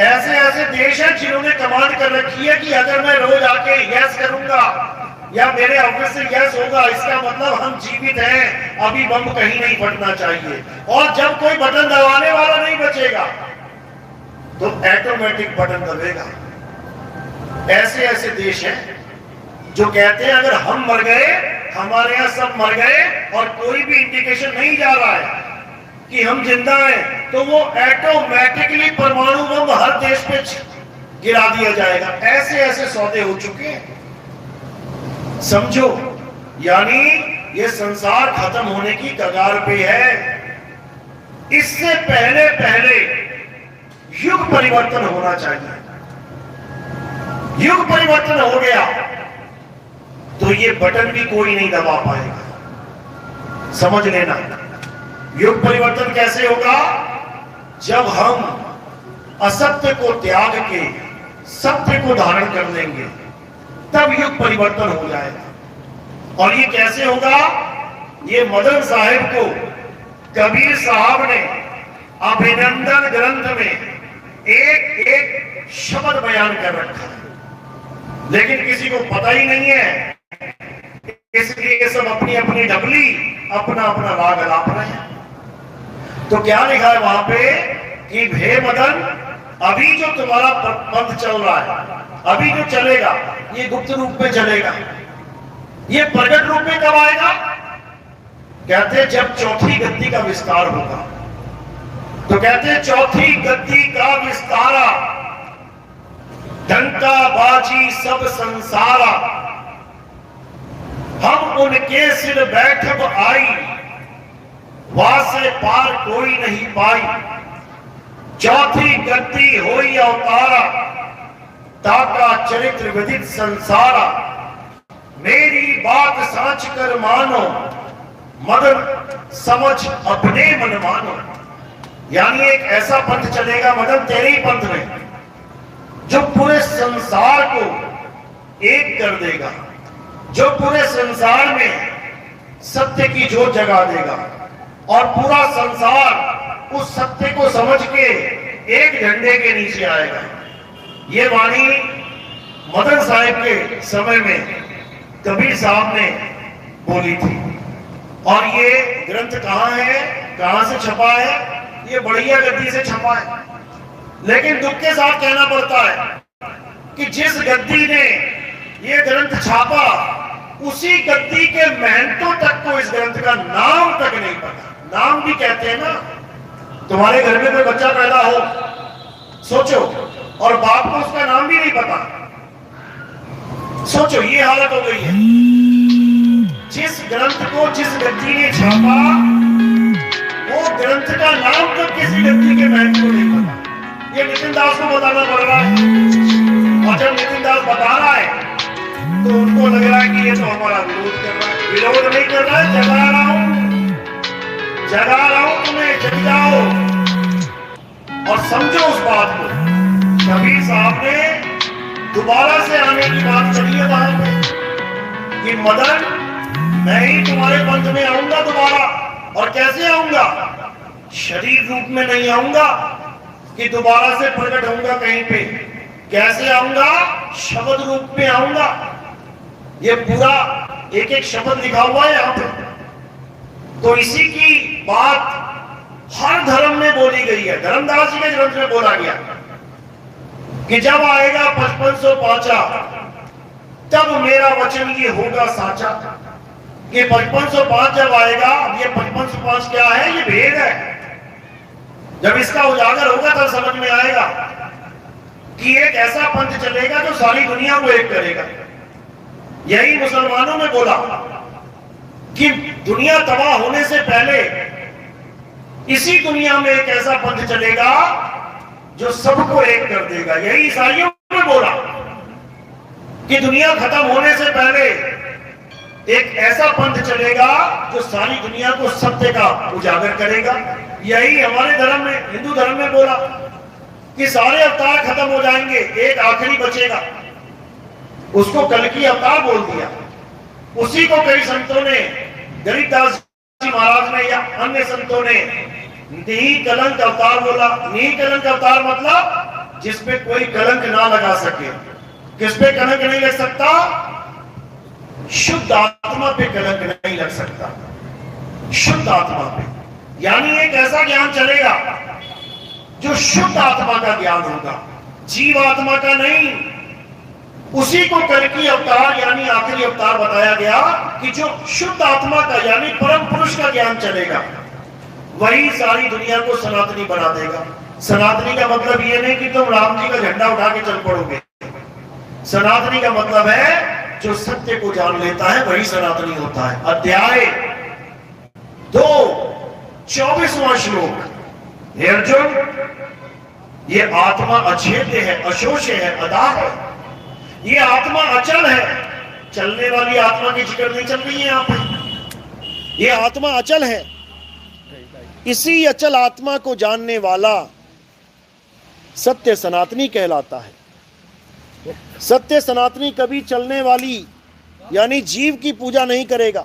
ऐसे ऐसे देश हैं जिन्होंने कमांड कर रखी है कि अगर मैं रोज आके यस करूंगा या मेरे ऑफिस से यस होगा, इसका मतलब हम जीवित हैं, अभी बम कहीं नहीं फटना चाहिए। और जब कोई बटन दबाने वाला नहीं बचेगा तो ऑटोमेटिक बटन दबेगा। ऐसे ऐसे देश हैं जो कहते हैं अगर हम मर गए, हमारे यहां सब मर गए और कोई भी इंडिकेशन नहीं जा रहा है कि हम जिंदा हैं, तो वो ऑटोमेटिकली परमाणु बम हर देश पे गिरा दिया जाएगा। ऐसे ऐसे सौदे हो चुके हैं, समझो। यानी ये संसार खत्म होने की कगार पे है। इससे पहले पहले युग परिवर्तन होना चाहिए। युग परिवर्तन हो गया तो ये बटन भी कोई नहीं दबा पाएगा, समझ लेना। युग परिवर्तन कैसे होगा? जब हम असत्य को त्याग के सत्य को धारण कर लेंगे, तब युग परिवर्तन हो जाएगा। और ये कैसे होगा? ये मदन साहिब को कबीर साहब ने अभिनंदन ग्रंथ में एक एक शब्द बयान कर रखा है, लेकिन किसी को पता ही नहीं है। इसलिए सब अपनी अपनी डबली, अपना अपना राग अलाप रहे हैं। तो क्या लिखा है वहां पे कि हे मदन, अभी जो तुम्हारा पंथ चल रहा है, अभी जो चलेगा ये गुप्त रूप में चलेगा, ये प्रकट रूप में कब आएगा? कहते हैं जब चौथी गद्दी का विस्तार होगा। तो कहते हैं चौथी गद्दी का विस्तारा, डंका बाजी सब संसारा, हम उनके सिर बैठब आई, वासे पार कोई नहीं पाई। चौथी गद्दी होई अवतारा, ताका चरित्र विदित संसारा। मेरी बात साच कर मानो, मदन समझ अपने मन मानो। यानी एक ऐसा पंथ चलेगा मदन तेरे ही पंथ में, जो पूरे संसार को एक कर देगा, जो पूरे संसार में सत्य की जोत जगा देगा और पूरा संसार उस सत्य को समझ के एक झंडे के नीचे आएगा। ये वाणी मदन साहिब के समय में कबीर साहब ने बोली थी। और ये ग्रंथ कहाँ है, कहाँ से छपा है? ये बढ़िया गद्दी से छपा है। लेकिन दुख के साथ कहना पड़ता है कि जिस गद्दी ने ये ग्रंथ छापा, उसी गद्दी के महंतों तक को इस ग्रंथ का नाम तक नहीं पता। नाम भी कहते हैं ना, तुम्हारे घर में कोई बच्चा पैदा हो, सोचो, और बाप को उसका नाम भी नहीं पता। सोचो, ये हालत हो गई है। जिस ग्रंथ को जिस गद्दी ने छापा, वो ग्रंथ का नाम तक किसी गद्दी के महंत को नहीं पता। ये नितिन दास को बताना पड़ रहा है। और जब नितिन दास बता रहा है तो उनको लग रहा है कि ये तो हमारा विरोध कर रहा है। विरोध नहीं कर रहा है, जगा रहा हूं तुम्हें, जग जाओ और समझो उस बात को। कबीर साहब ने दोबारा से आने की बात करी है वहां पे कि मदन, मैं ही तुम्हारे पंथ में आऊंगा दोबारा। और कैसे आऊंगा? शरीर रूप में नहीं आऊंगा कि दोबारा से प्रकट होऊंगा कहीं पे। कैसे आऊंगा? शब्द रूप में आऊंगा। ये पूरा एक एक शब्द लिखा हुआ है यहां पे। तो इसी की बात हर धर्म में बोली गई है। धर्मदास जी के ग्रंथ में बोला गया कि जब आएगा 5505 तब मेरा वचन ये होगा साचा। ये 5505 जब आएगा, अब ये 5505 क्या है? ये भेद है। जब इसका उजागर होगा तब समझ में आएगा कि एक ऐसा पंथ चलेगा जो सारी दुनिया को एक करेगा। यही मुसलमानों ने बोला कि दुनिया तबाह होने से पहले इसी दुनिया में एक ऐसा पंथ चलेगा जो सबको एक कर देगा। यही ईसाइयों ने बोला कि दुनिया खत्म होने से पहले एक ऐसा पंथ चलेगा जो सारी दुनिया को सत्य का उजागर करेगा। यही हमारे धर्म में, हिंदू धर्म में बोला कि सारे अवतार खत्म हो जाएंगे, एक आखिरी बचेगा। उसको कल्कि अवतार बोल दिया। उसी को कई संतों ने, गरीबदास जी महाराज ने या अन्य संतों ने निही कलंक अवतार बोला। निही कलंक अवतार मतलब जिसपे कोई कलंक ना लगा सके। किस पे कलंक नहीं लग सकता? शुद्ध आत्मा पे कलंक नहीं लग सकता। शुद्ध आत्मा पे, यानी एक ऐसा ज्ञान चलेगा जो शुद्ध आत्मा का ज्ञान होगा, जीव आत्मा का नहीं। उसी को कल्कि अवतार यानी आखिरी अवतार बताया गया कि जो शुद्ध आत्मा का यानी परम पुरुष का ज्ञान चलेगा, वही सारी दुनिया को सनातनी बना देगा। सनातनी का मतलब ये नहीं कि तुम राम जी का झंडा उठा के चल पड़ोगे। सनातनी का मतलब है जो सत्य को जान लेता है वही सनातनी होता है। अध्याय 2 24वां श्लोक। हे अर्जुन, ये आत्मा अछेद्य है, अशोष्य है, अदा है। ये आत्मा अचल है। चलने वाली आत्मा की जिक्र नहीं चल रही है यहां पर। ये आत्मा अचल है। इसी अचल आत्मा को जानने वाला सत्य सनातनी कहलाता है। सत्य सनातनी कभी चलने वाली यानी जीव की पूजा नहीं करेगा।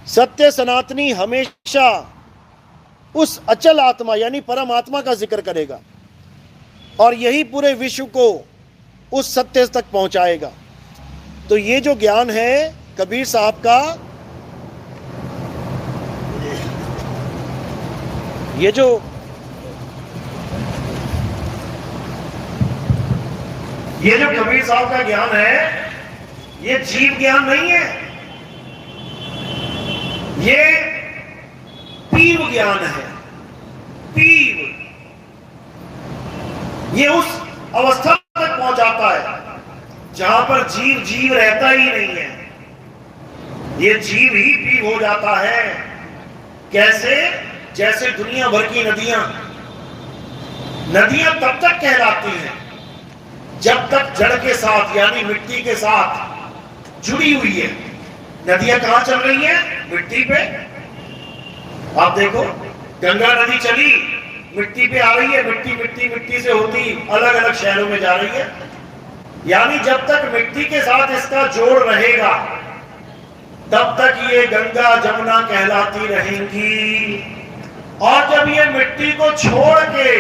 सत्य सनातनी हमेशा उस अचल आत्मा यानी परमात्मा का जिक्र करेगा और यही पूरे विश्व को उस सत्य तक पहुंचाएगा। तो ये जो ज्ञान है कबीर साहब का, ये जो कबीर साहब का ज्ञान है, ये जीव ज्ञान नहीं है, ये पीव ज्ञान है। पीव, ये उस अवस्था तक पहुंचाता है जहां पर जीव जीव रहता ही नहीं है। ये जीव ही पीव हो जाता है। कैसे? जैसे दुनिया भर की नदियां तब तक कहलाती हैं जब तक जड़ के साथ यानी मिट्टी के साथ जुड़ी हुई है। नदियां कहां चल रही हैं? मिट्टी पे। आप देखो, गंगा नदी चली, मिट्टी पे आ रही है, मिट्टी से होती अलग अलग शहरों में जा रही है। यानी जब तक मिट्टी के साथ इसका जोड़ रहेगा तब तक ये गंगा जमुना कहलाती रहेंगी। और जब ये मिट्टी को छोड़ के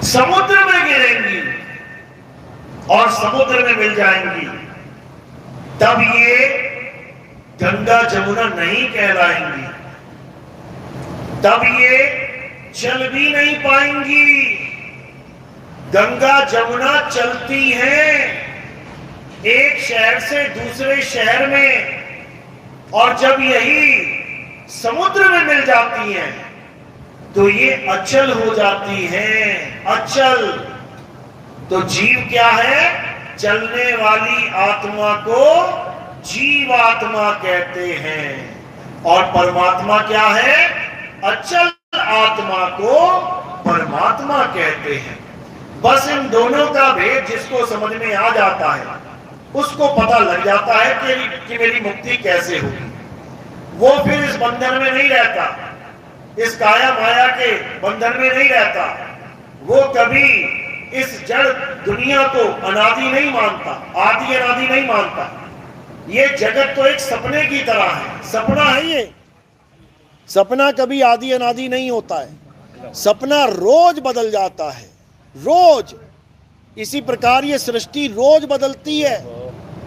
समुद्र में गिरेंगी और समुद्र में मिल जाएंगी, तब ये गंगा जमुना नहीं कहलाएंगी, तब ये चल भी नहीं पाएंगी। गंगा जमुना चलती हैं एक शहर से दूसरे शहर में, और जब यही समुद्र में मिल जाती हैं तो ये अचल हो जाती हैं। अचल तो जीव क्या है? चलने वाली आत्मा को जीवात्मा कहते हैं, और परमात्मा क्या है? अचल आत्मा को परमात्मा कहते हैं। बस इन दोनों का भेद जिसको समझ में आ जाता है उसको पता लग जाता है कि मेरी मुक्ति कैसे होगी। वो फिर इस बंधन में नहीं रहता, इस काया माया के बंधन में नहीं रहता। वो कभी इस जड़ दुनिया को अनादि नहीं मानता, आदि अनादि नहीं मानता। ये जगत तो एक सपने की तरह है, सपना है ये। सपना कभी आदि अनादि नहीं होता है, सपना रोज बदल जाता है, रोज। इसी प्रकार ये सृष्टि रोज बदलती है,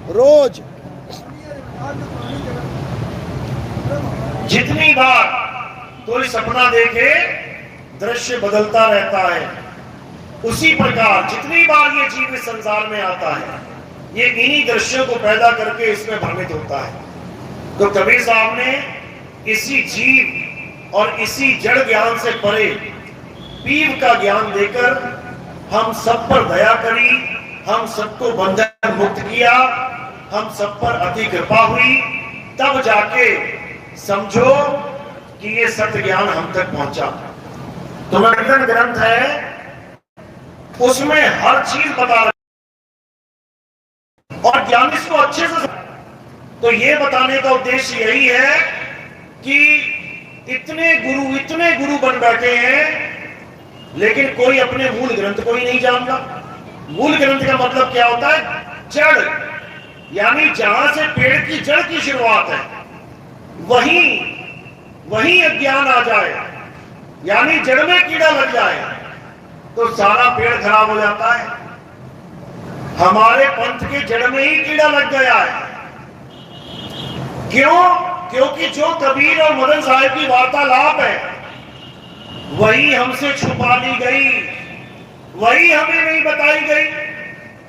रोज। जितनी बार कोई सपना देखे दृश्य बदलता रहता है, उसी प्रकार जितनी बार ये जीव इस संसार में आता है ये इन्हीं दृश्यों को पैदा करके इसमें भ्रमित होता है। तो कबीर साहब ने इसी जीव और इसी जड़ ज्ञान से परे पीव का ज्ञान देकर हम सब पर दया करी, हम सबको बंधन मुक्त किया, हम सब पर अति कृपा हुई। तब जाके समझो कि ये सत्य ज्ञान हम तक पहुंचा। तो निरंजन ग्रंथ है, उसमें हर चीज बता रहे और ज्ञान इसको अच्छे से। तो ये बताने का उद्देश्य यही है कि इतने गुरु बन बैठे हैं, लेकिन कोई अपने मूल ग्रंथ को ही नहीं जानता। मूल ग्रंथ का मतलब क्या होता है? जड़, यानी जहां से पेड़ की जड़ की शुरुआत है वहीं अज्ञान आ जाए, यानी जड़ में कीड़ा लग जाए तो सारा पेड़ खराब हो जाता है। हमारे पंथ के जड़ में ही कीड़ा लग गया है। क्यों? क्योंकि जो कबीर और मदन साहब की वार्तालाप है वही हमसे छुपा ली गई, वही हमें नहीं बताई गई।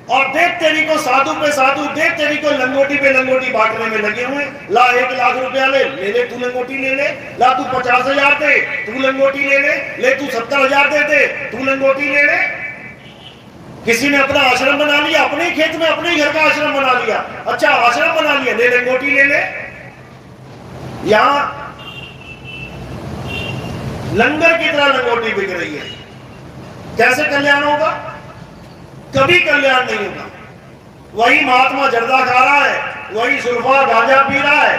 और देख तेरी को साधु पे साधु, देख तेरी को लंगोटी पे लंगोटी बांटने में लगे हुए। ला 1 लाख रुपया ले तू लंगोटी ले ले, ला तू 50,000 दे तू लंगोटी ले तू 70,000 दे तू लंगोटी ले ले। किसी ने अपना आश्रम बना लिया, अपने खेत में अपने घर का आश्रम बना लिया। अच्छा आश्रम बना लिया, ले लंगोटी ले। यहां लंगर की तरह लंगोटी बिक रही है। कैसे कल्याण होगा? कभी कल्याण नहीं होगा। वही महात्मा जर्दा खा रहा है, वही सुल्फा गांजा पी रहा है,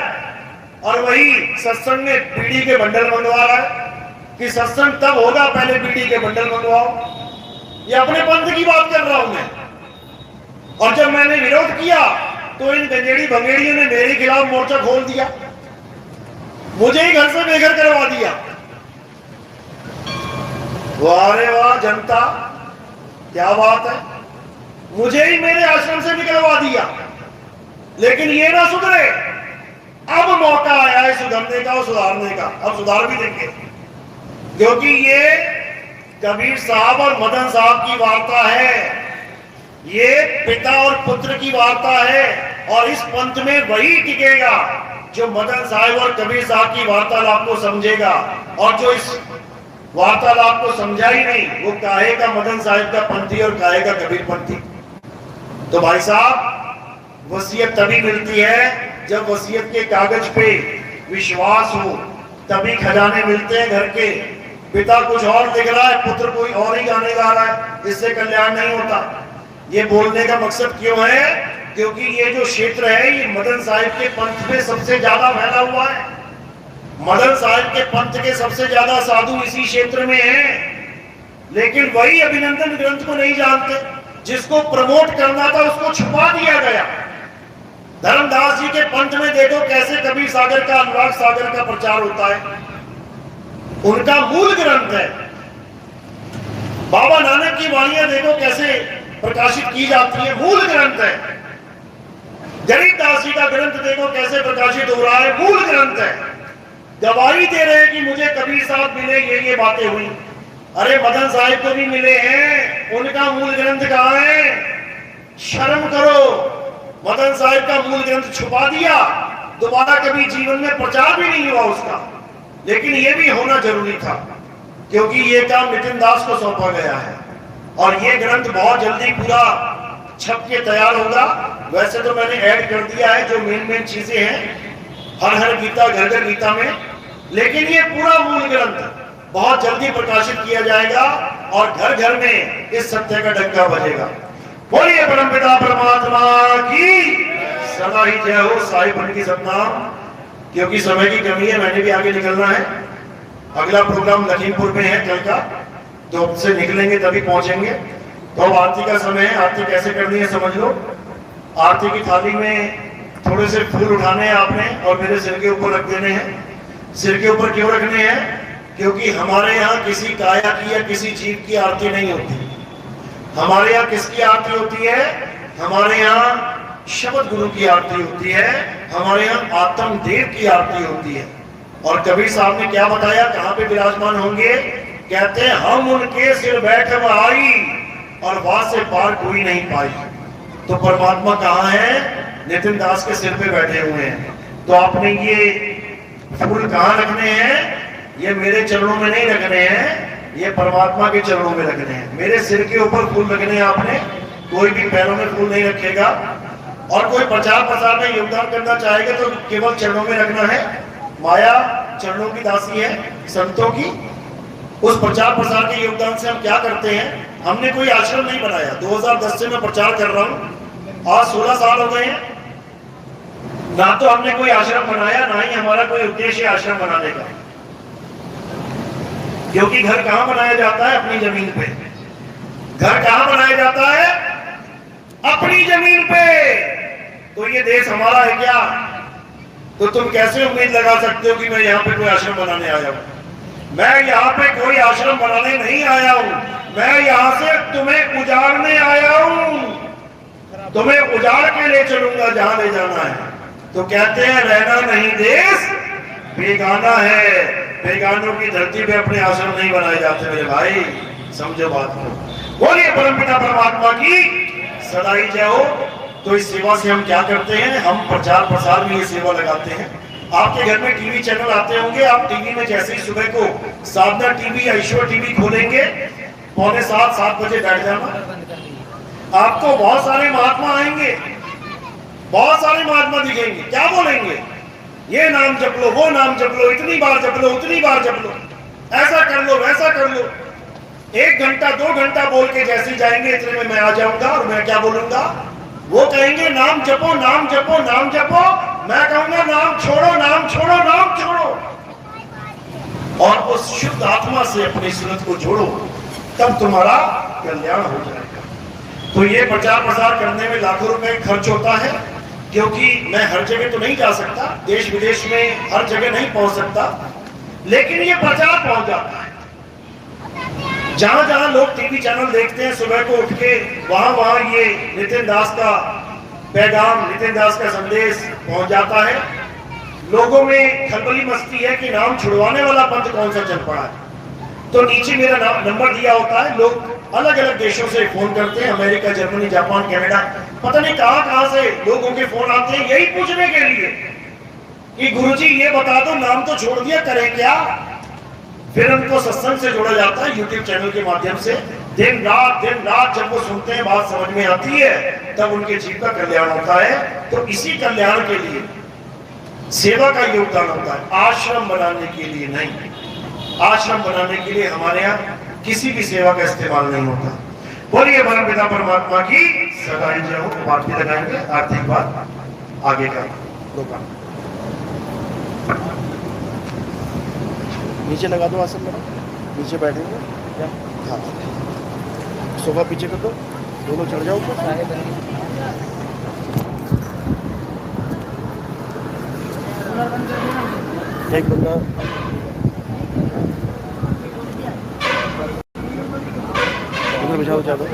और वही सत्संग में बीड़ी के बंडल मंगवा रहा है कि सत्संग तब होगा, पहले बीड़ी के बंडल मंगवाओ। ये अपने पंथ की बात कर रहा हूं मैं। और जब मैंने विरोध किया तो इन गंजेड़ी भंगेड़ियों ने मेरे खिलाफ मोर्चा खोल दिया, मुझे ही घर से बेघर करवा दिया। वाह रे वाह जनता, क्या बात है, मुझे ही मेरे आश्रम से निकलवा दिया। लेकिन ये ना सुधरे, अब मौका आया है सुधरने का और सुधारने का। अब सुधार भी देंगे, क्योंकि ये कबीर साहब और मदन साहब की वार्ता है, ये पिता और पुत्र की वार्ता है। और इस पंथ में वही टिकेगा जो मदन साहब और कबीर साहब की वार्तालाप को समझेगा, और जो इस वार्तालाप को समझा ही नहीं वो काहे का मदन साहब का पंथी और काहे का कबीर पंथी। तो भाई साहब, वसीयत तभी मिलती है जब वसीयत के कागज पे विश्वास हो, तभी खजाने मिलते हैं घर के। पिता कुछ और लिख रहा है, पुत्र कोई और ही गाने गा रहा है, इससे कल्याण नहीं होता। ये बोलने का मकसद क्यों है? क्योंकि ये जो क्षेत्र है ये मदन साहिब के पंथ में सबसे ज्यादा फैला हुआ है। मदन साहिब के पंथ के सबसे ज्यादा साधु इसी क्षेत्र में हैं, लेकिन वही अभिनंदन ग्रंथ को नहीं जानते। जिसको प्रमोट करना था उसको छुपा दिया गया। धर्मदास जी के पंथ में देखो कैसे कबीर सागर का, अनुराग सागर का प्रचार होता है। उनका मूल ग्रंथ है, बाबा नानक की वाणियां देखो कैसे प्रकाशित की जाती है, मूल ग्रंथ है। गरीबदास जी का ग्रंथ देखो कैसे प्रकाशित हो रहा है, मूल ग्रंथ है। गवाही दे रहे हैं कि मुझे कबीर साहब मिले, ये बातें हुई। अरे मदन साहिब को भी मिले हैं, उनका मूल ग्रंथ कहां है? शर्म करो, मदन साहिब का मूल ग्रंथ छुपा दिया, दोबारा कभी जीवन में प्रचार भी नहीं हुआ उसका। लेकिन यह भी होना जरूरी था, क्योंकि यह काम नितिन दास को सौंपा गया है और यह ग्रंथ बहुत जल्दी पूरा छप के तैयार होगा। वैसे तो मैंने ऐड कर दिया है जो मेन चीजें हैं हर गीता घर गीता में, लेकिन ये पूरा मूल ग्रंथ बहुत जल्दी प्रकाशित किया जाएगा और घर घर में इस सत्य का डंका बजेगा। बोलिए परमपिता परमात्मा की सदा ही जय हो। साहिब की सतनाम। क्योंकि समय की कमी है, मैंने भी आगे निकलना है। अगला प्रोग्राम लखीमपुर में है कल का, तो से निकलेंगे तभी पहुंचेंगे। तो अब आरती का समय है। आरती कैसे करनी है समझ लो। आरती की थाली में थोड़े से फूल उठाने हैं आपने और मेरे सिर के ऊपर रख देने हैं। सिर के ऊपर क्यों रखने हैं? क्योंकि हमारे यहाँ किसी काया की या किसी जीव की आरती नहीं होती। हमारे यहाँ किसकी आरती होती है? हमारे यहाँ शब्द गुरु की आरती होती है, हमारे यहाँ आत्म देव की आरती होती है। और कबीर साहब ने क्या बताया, कहाँ पे विराजमान होंगे? कहते हैं हम उनके सिर बैठ आई और वहां से पार कोई नहीं पाई। तो परमात्मा कहाँ है? नितिन दास के सिर पे बैठे हुए हैं। तो आपने ये फूल कहाँ रखने हैं? ये मेरे चरणों में नहीं रखने हैं, ये परमात्मा के चरणों में रखने हैं। मेरे सिर के ऊपर फूल रखने हैं आपने, कोई भी पैरों में फूल नहीं रखेगा। और कोई प्रचार प्रसार में योगदान करना चाहेगा तो केवल चरणों में रखना है। माया चरणों की दासी है संतों की। उस प्रचार प्रसार के योगदान से हम क्या करते हैं? हमने कोई आश्रम नहीं बनाया। 2010 से मैं प्रचार कर रहा हूं, आज 16 साल हो गए हैं। ना तो हमने कोई आश्रम बनाया, ना ही हमारा कोई उद्देश्य आश्रम बनाने का। क्योंकि घर कहां बनाया जाता है? अपनी जमीन पे। घर कहां बनाया जाता है? अपनी जमीन पे। तो ये देश हमारा है क्या? तो तुम कैसे उम्मीद लगा सकते हो कि मैं यहाँ पे कोई आश्रम बनाने आया हूं? मैं यहाँ पे कोई आश्रम बनाने नहीं आया हूं, मैं यहाँ से तुम्हें उजाड़ने आया हूं। तुम्हें उजाड़ के ले चलूंगा जहां ले जाना है। तो कहते हैं रहना नहीं देश बेगाना है। बेगानों की धरती पे अपने आश्रम नहीं बनाए जाते मेरे भाई, समझो बात को। बोलिए परमपिता परमात्मा की सदा ही जय हो। तो इस सेवा से हम क्या करते हैं? हम प्रचार प्रसार में ये सेवा लगाते हैं। आपके घर में टीवी चैनल आते होंगे, आप टीवी में जैसे ही सुबह को साधना टीवी या ईश्वर टीवी खोलेंगे, 6:45-7 बजे बैठ जाना। आपको बहुत सारे महात्मा आएंगे, बहुत सारे महात्मा दिखेंगे। क्या बोलेंगे? ये नाम जप लो, वो नाम जप लो, इतनी बार जप लो, उतनी बार जप लो, ऐसा कर लो, वैसा कर लो। 1 घंटा 2 घंटा बोल के जैसे जाएंगे इतने में मैं आ जाऊंगा और मैं क्या बोलूंगा? वो कहेंगे नाम जपो, नाम जपो, नाम जपो। मैं कहूंगा नाम छोड़ो, नाम छोड़ो, नाम छोड़ो। और उस शुद्ध आत्मा से अपनी सूरत को जोड़ो, तब तुम्हारा कल्याण हो जाएगा। तो ये प्रचार प्रसार करने में लाखों रुपए खर्च होता है, क्योंकि मैं हर जगह तो नहीं जा सकता, देश विदेश में हर जगह नहीं पहुंच सकता, लेकिन ये प्रचार पहुंच जाता है। जहां जहां लोग टीवी चैनल देखते हैं सुबह को उठ के, वहां वहां ये नितिन दास का पैगाम, नितिन दास का संदेश पहुंच जाता है। लोगों में खलबली मस्ती है कि नाम छुड़वाने वाला पंथ कौन सा चल पड़ा है। तो नीचे मेरा नंबर दिया होता है। लोग अलग अलग देशों से फोन करते हैं, अमेरिका, जर्मनी, जापान, कनाडा, पता नहीं कहां से लोगों के फोन आते हैं यही पूछने के लिए कि गुरुजी ये बता दो, नाम तो छोड़ दिया, करें क्या? फिर उनको सत्संग से जोड़ा जाता है यूट्यूब चैनल के माध्यम से। दिन रात जब वो सुनते हैं, बात समझ में आती है, तब उनके जीव का कल्याण होता है। तो इसी कल्याण के लिए सेवा का योगदान होता है, आश्रम बनाने के लिए नहीं। आश्रम बनाने के लिए हमारे यहाँ किसी भी सेवा का इस्तेमाल नहीं होता। बोलिए परमपिता परमात्मा की सदा ही जय हो। आरती लगाएंगे, आरती के बाद आगे का प्रोग्राम। नीचे लगा दो आसन मेरा, नीचे बैठेंगे क्या? हाँ, सोफा पीछे कर दो, दोनों चढ़ जाओ ऊपर। एक बंदा जाओ जाओ